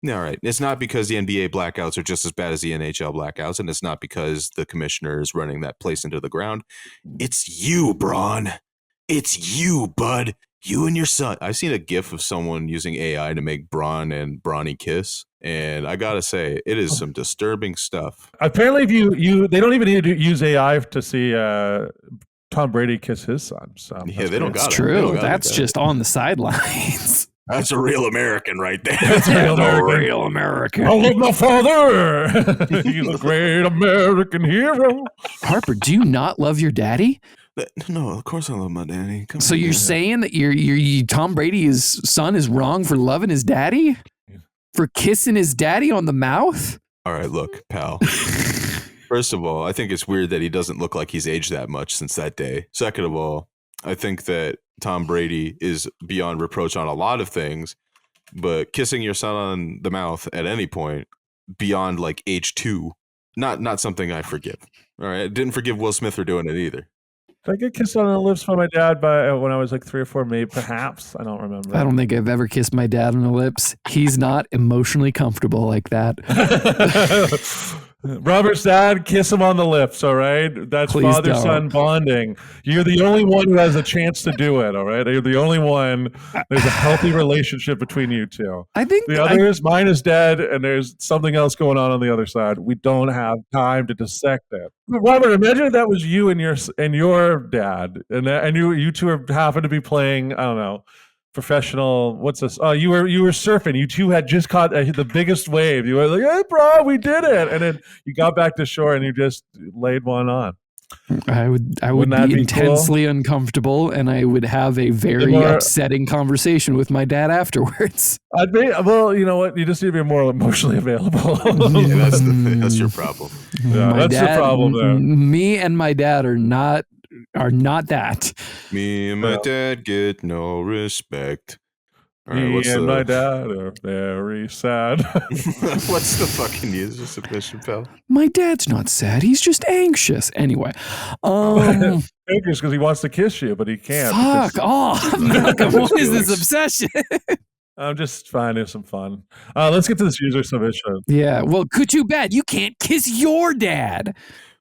Speaker 1: All right. It's not because the NBA blackouts are just as bad as the NHL blackouts, and it's not because the commissioner is running that place into the ground. It's you, Braun. It's you, bud. You and your son. I've seen a GIF of someone using AI to make Braun and Bronny kiss, and I gotta say, it is some disturbing stuff.
Speaker 3: Apparently, if they don't even need to use AI to see Tom Brady kiss his son. So
Speaker 1: yeah, they don't got it.
Speaker 2: It's true. That's just on the sidelines.
Speaker 1: That's a real American right there.
Speaker 3: That's a
Speaker 2: real American.
Speaker 3: I love my father. He's a great American hero.
Speaker 2: Harper, do you not love your daddy?
Speaker 1: No, of course I love my daddy.
Speaker 2: So you're saying that Tom Brady's son is wrong for loving his daddy? For kissing his daddy on the mouth?
Speaker 1: All right, look, pal. First of all, I think it's weird that he doesn't look like he's aged that much since that day. Second of all, I think that Tom Brady is beyond reproach on a lot of things, but kissing your son on the mouth at any point beyond like age 2, not something I forgive. All right, I didn't forgive Will Smith for doing it either.
Speaker 3: Did I get kissed on the lips by my dad when I was like 3 or 4, maybe, perhaps? I don't remember.
Speaker 2: I don't think I've ever kissed my dad on the lips. He's not emotionally comfortable like that.
Speaker 3: Robert's dad, kiss him on the lips, all right? That's father-son bonding. You're the only one who has a chance to do it, all right? You're the only one. There's a healthy relationship between you two.
Speaker 2: I think
Speaker 3: the others, mine is dead, and there's something else going on the other side. We don't have time to dissect it. Robert, imagine if that was you and your dad, and you two happen to be playing, I don't know, professional. What's this? Oh, you were surfing. You two had just caught the biggest wave. You were like, "Hey, bro, we did it!" And then you got back to shore and you just laid one on.
Speaker 2: I would be intensely uncomfortable, and I would have a very upsetting conversation with my dad afterwards.
Speaker 3: Well, you know what? You just need to be more emotionally available.
Speaker 1: Yeah, that's your problem.
Speaker 3: Yeah, that's the problem there.
Speaker 2: Me and my dad are not are not that.
Speaker 1: Me and my dad get no respect. All right,
Speaker 3: Me
Speaker 1: what's
Speaker 3: and
Speaker 1: the
Speaker 3: my dad are very sad.
Speaker 1: what's the fucking user submission, pal?
Speaker 2: My dad's not sad. He's just anxious. Anyway,
Speaker 3: Because he wants to kiss you, but he can't.
Speaker 2: fuck
Speaker 3: because-
Speaker 2: off. Malcolm, what is this obsession?
Speaker 3: I'm just finding some fun. Let's get to this user submission.
Speaker 2: Yeah, well, too bad. You can't kiss your dad.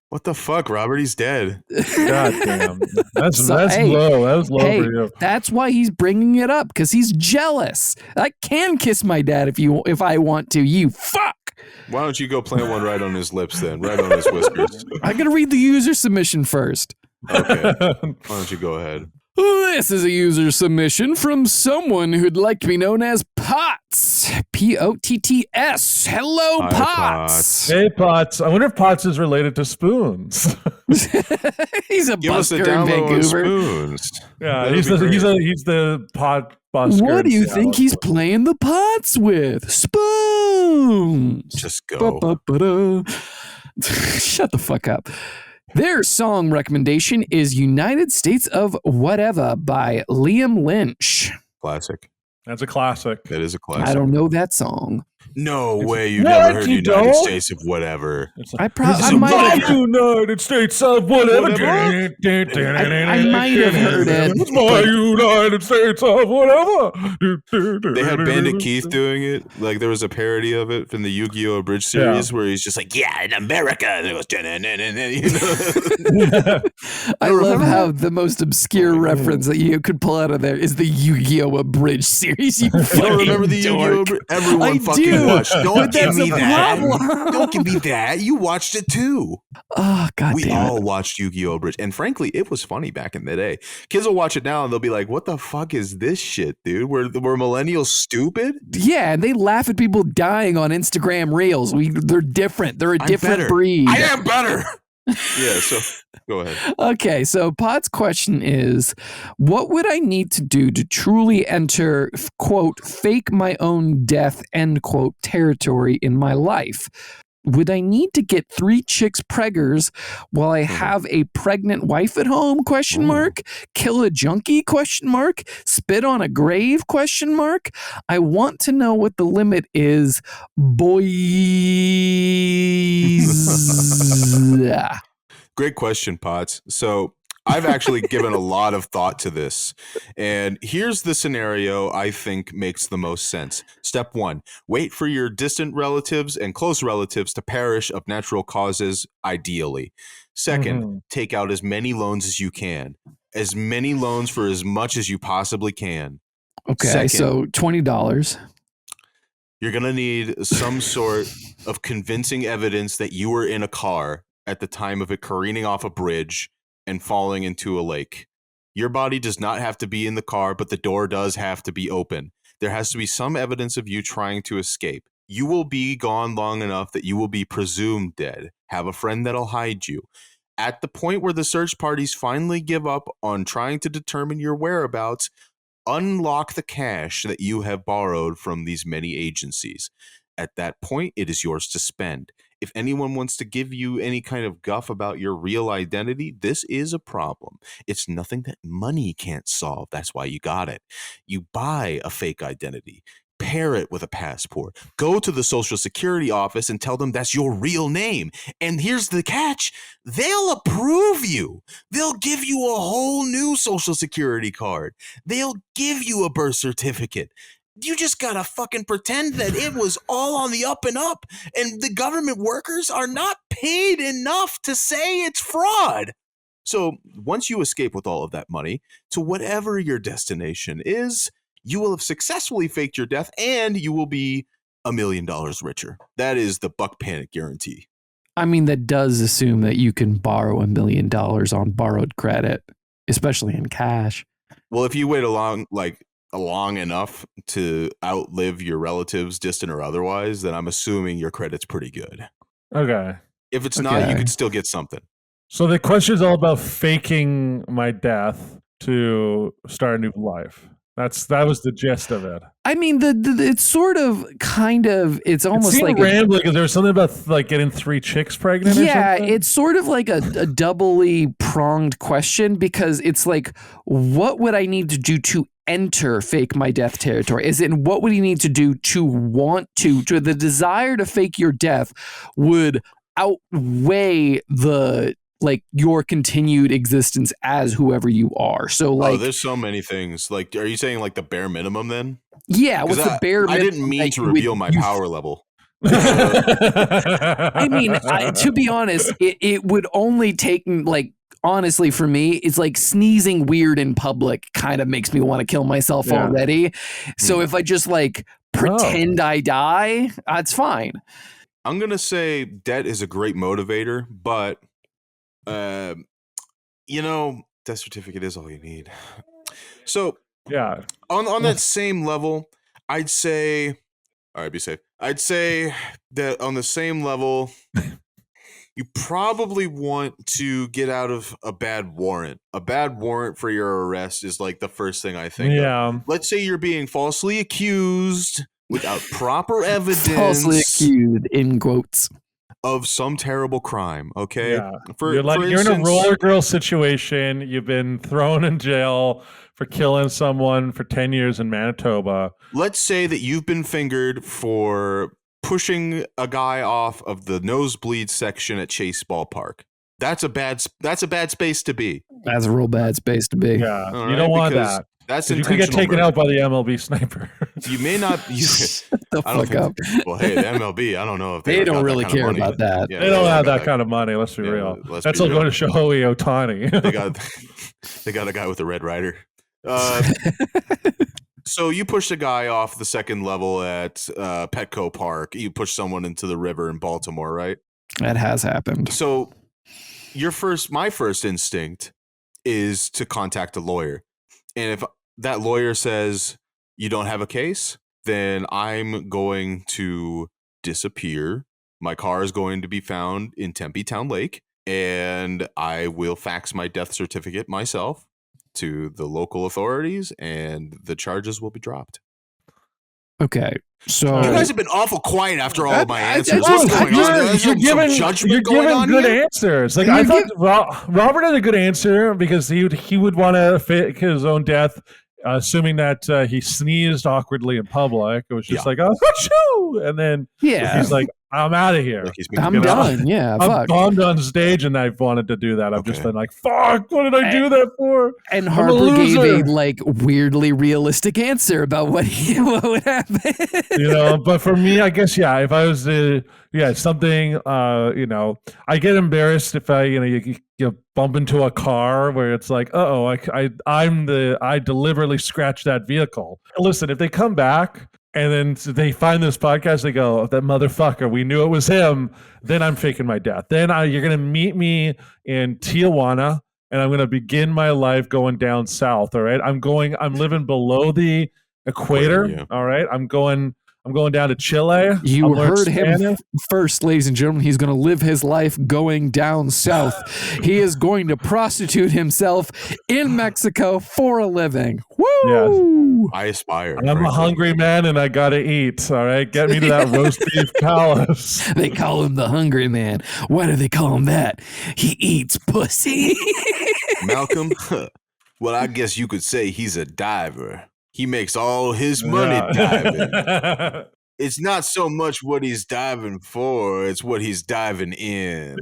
Speaker 1: What the fuck, Robert? He's dead.
Speaker 3: God damn. That's
Speaker 2: Hey,
Speaker 3: low. That was low
Speaker 2: hey,
Speaker 3: for you.
Speaker 2: that's why he's bringing it up, because he's jealous. I can kiss my dad if I want to. You fuck.
Speaker 1: Why don't you go plant one right on his lips then? Right on his whiskers.
Speaker 2: I gotta read the user submission first.
Speaker 1: Okay. Why don't you go ahead?
Speaker 2: This is a user submission from someone who'd like to be known as Potts. Potts. Hello,
Speaker 1: Hi,
Speaker 2: Potts.
Speaker 3: Hey, Potts. I wonder if Potts is related to spoons.
Speaker 2: He's a
Speaker 1: Give us a
Speaker 2: busker in
Speaker 1: download on
Speaker 2: Vancouver.
Speaker 1: spoons.
Speaker 3: Yeah,
Speaker 1: That'd
Speaker 3: he's
Speaker 1: be great.
Speaker 3: the pot busker.
Speaker 2: What do
Speaker 3: in
Speaker 2: you
Speaker 3: Seattle.
Speaker 2: think he's playing the pots with? Spoons.
Speaker 1: Just go.
Speaker 2: Ba-ba-ba-da. Shut the fuck up. Their song recommendation is United States of Whatever by Liam Lynch.
Speaker 1: Classic.
Speaker 3: That's a classic.
Speaker 1: That is a classic.
Speaker 2: I don't know that song.
Speaker 1: No way you
Speaker 3: What?
Speaker 1: never heard
Speaker 3: You
Speaker 1: United
Speaker 3: don't?
Speaker 1: States of whatever.
Speaker 2: I
Speaker 3: This
Speaker 2: might
Speaker 3: is
Speaker 2: have
Speaker 3: my United States of whatever.
Speaker 2: I might have heard it.
Speaker 3: It's my United States of whatever.
Speaker 1: They had Bandit Keith doing it. Like there was a parody of it from the Yu-Gi-Oh! Abridged series where he's just like, yeah, in America. And it was, you know?
Speaker 2: I
Speaker 1: No,
Speaker 2: love
Speaker 1: remember
Speaker 2: how the most obscure reference that you could pull out of there is the Yu-Gi-Oh! Abridged series. You
Speaker 1: I don't
Speaker 2: fucking
Speaker 1: remember the Yu-Gi-Oh!
Speaker 2: dork.
Speaker 1: Everyone
Speaker 2: I
Speaker 1: fucking
Speaker 2: do,
Speaker 1: watched. Don't
Speaker 2: but
Speaker 1: give
Speaker 2: that's
Speaker 1: me
Speaker 2: a
Speaker 1: that.
Speaker 2: problem.
Speaker 1: Don't give me that. You watched it too.
Speaker 2: Oh, God
Speaker 1: We
Speaker 2: damn
Speaker 1: all
Speaker 2: it.
Speaker 1: watched Yu-Gi-Oh! Abridged. And frankly, it was funny back in the day. Kids will watch it now and they'll be like, what the fuck is this shit, dude? Were millennials stupid?
Speaker 2: Yeah, and they laugh at people dying on Instagram Reels. They're different. They're a
Speaker 1: I'm
Speaker 2: different
Speaker 1: better.
Speaker 2: breed.
Speaker 1: I am better. Yeah, so go ahead.
Speaker 2: Okay, so Pod's question is, what would I need to do to truly enter, quote, fake my own death, end quote, territory in my life? Would I need to get 3 chicks preggers while I have a pregnant wife at home, question mark? Kill a junkie, question mark? Spit on a grave, question mark? I want to know what the limit is, boys.
Speaker 1: Great question, Potts. So I've actually given a lot of thought to this. And here's the scenario I think makes the most sense. Step 1, wait for your distant relatives and close relatives to perish of natural causes, ideally. Second, take out as many loans as you can. As many loans for as much as you possibly can.
Speaker 2: Okay,
Speaker 1: Second,
Speaker 2: so $20.
Speaker 1: you're going to need some sort of convincing evidence that you were in a car at the time of it careening off a bridge and falling into a lake. Your body does not have to be in the car, but the door does have to be open. There has to be some evidence of you trying to escape. You will be gone long enough that you will be presumed dead. Have a friend that'll hide you. At the point where the search parties finally give up on trying to determine your whereabouts, unlock the cash that you have borrowed from these many agencies. At that point, it is yours to spend. If anyone wants to give you any kind of guff about your real identity, this is a problem. It's nothing that money can't solve. That's why you got it. You buy a fake identity, pair it with a passport, go to the Social Security office and tell them that's your real name. And here's the catch. They'll approve you. They'll give you a whole new Social Security card. They'll give you a birth certificate. You just gotta fucking pretend that it was all on the up and up, and the government workers are not paid enough to say it's fraud. So once you escape with all of that money to whatever your destination is, you will have successfully faked your death and you will be $1 million richer. That is the Buck Panic guarantee.
Speaker 2: I mean, that does assume that you can borrow $1 million on borrowed credit, especially in cash.
Speaker 1: Well, if you wait long enough to outlive your relatives, distant or otherwise, then I'm assuming your credit's pretty good.
Speaker 3: Okay.
Speaker 1: If it's not, you
Speaker 2: Okay.
Speaker 1: could still get something.
Speaker 3: So the question is all about faking my death to start a new life. That was the gist of it.
Speaker 2: I mean, it's sort of, kind of, it's almost
Speaker 3: It
Speaker 2: like
Speaker 3: rambling because there was something about like getting 3 chicks pregnant.
Speaker 2: yeah,
Speaker 3: or something?
Speaker 2: it's sort of like a doubly pronged question, because it's like, what would I need to do to enter fake my death territory? Is it what would you need to do to want to the desire to fake your death would outweigh the like your continued existence as whoever you are. So like,
Speaker 1: there's so many things. Like, are you saying like the bare minimum then?
Speaker 2: yeah, what's the bare
Speaker 1: I
Speaker 2: minimum
Speaker 1: didn't mean
Speaker 2: that
Speaker 1: to
Speaker 2: you would
Speaker 1: reveal my
Speaker 2: use?
Speaker 1: power level.
Speaker 2: I mean, to be honest, it would only take like, honestly, for me, it's like sneezing weird in public kind of makes me want to kill myself already. So if I just like pretend I die, that's fine.
Speaker 1: I'm going to say debt is a great motivator, but, death certificate is all you need. So,
Speaker 3: yeah.
Speaker 1: On that same level, I'd say, all right, be safe. I'd say that on the same level, you probably want to get out of a bad warrant. A bad warrant for your arrest is like the first thing I think of. Let's say you're being falsely accused without proper evidence.
Speaker 2: Falsely accused, in quotes.
Speaker 1: Of some terrible crime, okay?
Speaker 3: Yeah. You're in a roller girl situation. You've been thrown in jail for killing someone for 10 years in Manitoba.
Speaker 1: Let's say that you've been fingered for pushing a guy off of the nosebleed section at Chase Ballpark. That's a bad space to be.
Speaker 2: That's a real bad space to be.
Speaker 3: Yeah, you don't want that.
Speaker 1: That's
Speaker 3: you could get taken out by the MLB sniper.
Speaker 1: You may not.
Speaker 2: Shut the fuck up.
Speaker 1: Well, hey, the MLB. I don't know if
Speaker 2: they don't really care about that.
Speaker 1: Yeah,
Speaker 3: they don't have that kind of money. Let's be real. That's all going to Shohei Ohtani.
Speaker 1: they got a guy with a Red Rider. So you pushed a guy off the second level at Petco Park. You pushed someone into the river in Baltimore, right?
Speaker 2: That has happened.
Speaker 1: So my first instinct is to contact a lawyer. And if that lawyer says you don't have a case, then I'm going to disappear. My car is going to be found in Tempe Town Lake, and I will fax my death certificate myself to the local authorities, and the charges will be dropped.
Speaker 2: Okay, so
Speaker 1: you guys have been awful quiet after all of my answers.
Speaker 3: What's
Speaker 1: going on?
Speaker 3: You're giving good answers. Like I thought, Robert had a good answer because he would want to fake his own death, assuming that he sneezed awkwardly in public. It was just like, oh, achoo! And then he's like, I'm out of here.
Speaker 2: I'm done. Yeah,
Speaker 3: I've gone on stage and I've wanted to do that. I've just been like, fuck, what did I do that for?
Speaker 2: And Harper gave a like weirdly realistic answer about what would happen.
Speaker 3: But for me, I guess, if I was something, I get embarrassed if you bump into a car where it's like, I deliberately scratched that vehicle. Listen, if they come back and then they find this podcast, they go, that motherfucker, we knew it was him. Then I'm faking my death. Then you're going to meet me in Tijuana, and I'm going to begin my life going down south. All right. I'm living below the equator. All right. I'm going down to Chile.
Speaker 2: You heard him first, ladies and gentlemen. He's going to live his life going down south. He is going to prostitute himself in Mexico for a living. Woo!
Speaker 1: Yes. I aspire.
Speaker 3: I'm a hungry man and I got to eat. All right. Get me to that roast beef palace.
Speaker 2: They call him the hungry man. Why do they call him that? He eats pussy.
Speaker 1: Malcolm, well, I guess you could say he's a diver. He makes all his money diving. It's not so much what he's diving for, it's what he's diving in.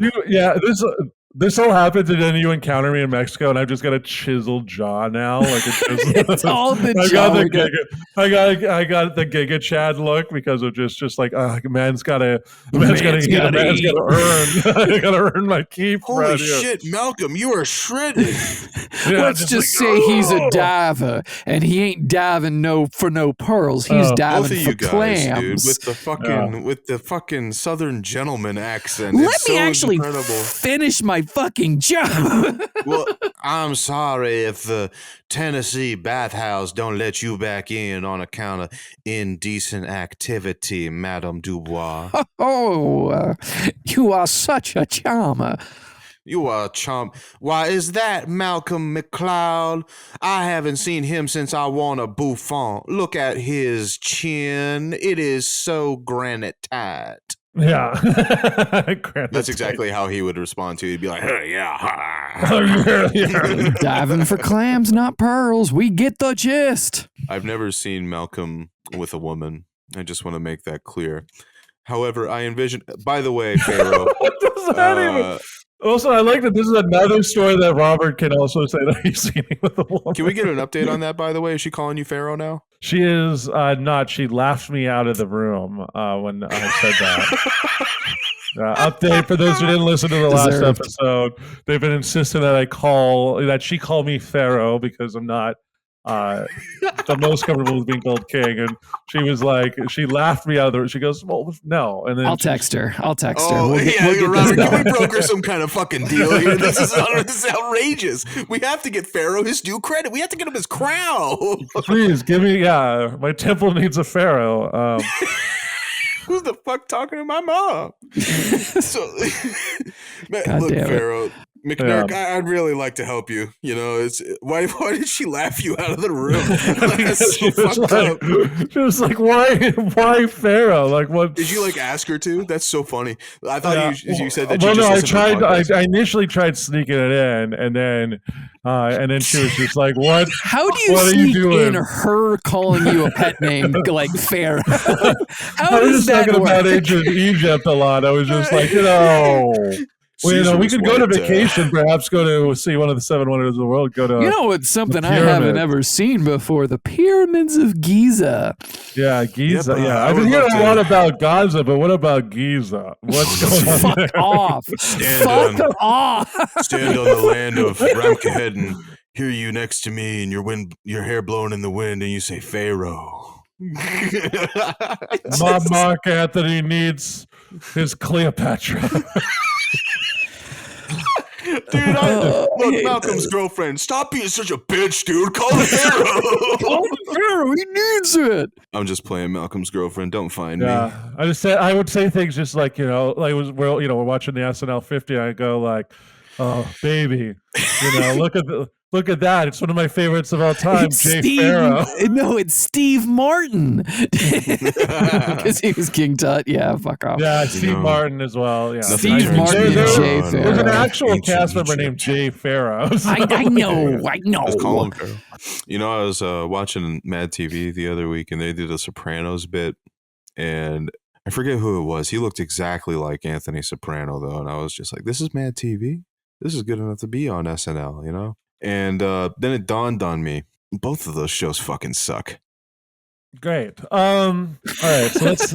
Speaker 3: This all happens, and then you encounter me in Mexico, and I've just got a chiseled jaw now. Like
Speaker 2: it's all the jaw.
Speaker 3: I got the Giga Chad look because of just like man's got to earn. I got to earn my keep.
Speaker 1: Holy shit, Malcolm, you are shredded.
Speaker 2: Let's just say he's a diver, and he ain't diving for no pearls. He's diving for clams.
Speaker 1: Dude, with the fucking Southern gentleman accent.
Speaker 2: Let me actually finish my fucking job.
Speaker 1: Well, I'm sorry if the Tennessee bathhouse don't let you back in on account of indecent activity, Madame Dubois.
Speaker 2: You are such a charmer.
Speaker 1: You are a chump. Why, is that Malcolm McLeod? I haven't seen him since I won a Buffon. Look at his chin. It is so granite tight.
Speaker 3: Yeah.
Speaker 1: That's exactly how he would respond to it. He'd be like, hey, yeah.
Speaker 2: Diving for clams, not pearls. We get the gist.
Speaker 1: I've never seen Malcolm with a woman. I just want to make that clear. However, I envision, by the way, Pharaoh.
Speaker 3: What does that even? Also, I like that this is another story that Robert can also say that he's seen it with a woman.
Speaker 1: Can we get an update on that, by the way? Is she calling you Pharaoh now?
Speaker 3: She is not. She laughed me out of the room when I said that. Update for those who didn't listen to the last episode. They've been insisting that she call me Pharaoh because I'm not the most comfortable with being called king. And she was like, she laughed me out of the room. She goes, well, no. And then
Speaker 2: I'll text her.
Speaker 1: Oh, yeah, Robert, can we broker some kind of fucking deal here? This is outrageous. We have to get Pharaoh his due credit. We have to get him his crown.
Speaker 3: Please give me, my temple needs a Pharaoh.
Speaker 1: Who's the fuck talking to my mom? So, man, look, Pharaoh, McNurk, I'd really like to help you. You know, it's why did she laugh you out of the room?
Speaker 3: She was like, why Pharaoh? Like, what?
Speaker 1: Did you like ask her to? That's so funny. I thought you said that.
Speaker 3: Well, no, I tried. I initially tried sneaking it in, and then she was just like, "What?
Speaker 2: How do you sneak in her calling you a pet name like Pharaoh? How does that work?
Speaker 3: I was talking about ancient Egypt a lot. I was just like, well, we could go to vacation, perhaps go to see one of the 7 wonders of the world. Go to
Speaker 2: it's something I haven't ever seen before: the pyramids of Giza.
Speaker 3: Yeah, Giza. I've been hearing a lot about Gaza, but what about Giza? What's going on?
Speaker 2: Fuck off! Fuck off!
Speaker 1: Stand on the land of Ramkehed and hear you next to me, and your hair blowing in the wind, and you say Pharaoh.
Speaker 3: Mark Anthony needs his Cleopatra.
Speaker 1: Dude, look, Malcolm's girlfriend. Stop being such a bitch, dude. Call him Pharaoh.
Speaker 2: Call him Pharaoh. He needs it.
Speaker 1: I'm just playing Malcolm's girlfriend. Don't find me.
Speaker 3: I would say things just like, we're watching the SNL 50. I go like, oh baby, look at that. It's one of my favorites of all time.
Speaker 2: It's
Speaker 3: Jay Pharoah.
Speaker 2: No, it's Steve Martin. Because he was King Tut. Yeah, fuck off.
Speaker 3: Yeah, Steve Martin as well. Yeah.
Speaker 2: Steve Martin and Jay Pharoah.
Speaker 3: There's an actual cast member named Jay Pharoah. So.
Speaker 2: I know.
Speaker 1: Just call him Pharaoh. I was watching Mad TV the other week, and they did a Sopranos bit, and I forget who it was. He looked exactly like Anthony Soprano, though, and I was just like, this is Mad TV? This is good enough to be on SNL, And then it dawned on me, both of those shows fucking suck.
Speaker 3: Great. All right, so let's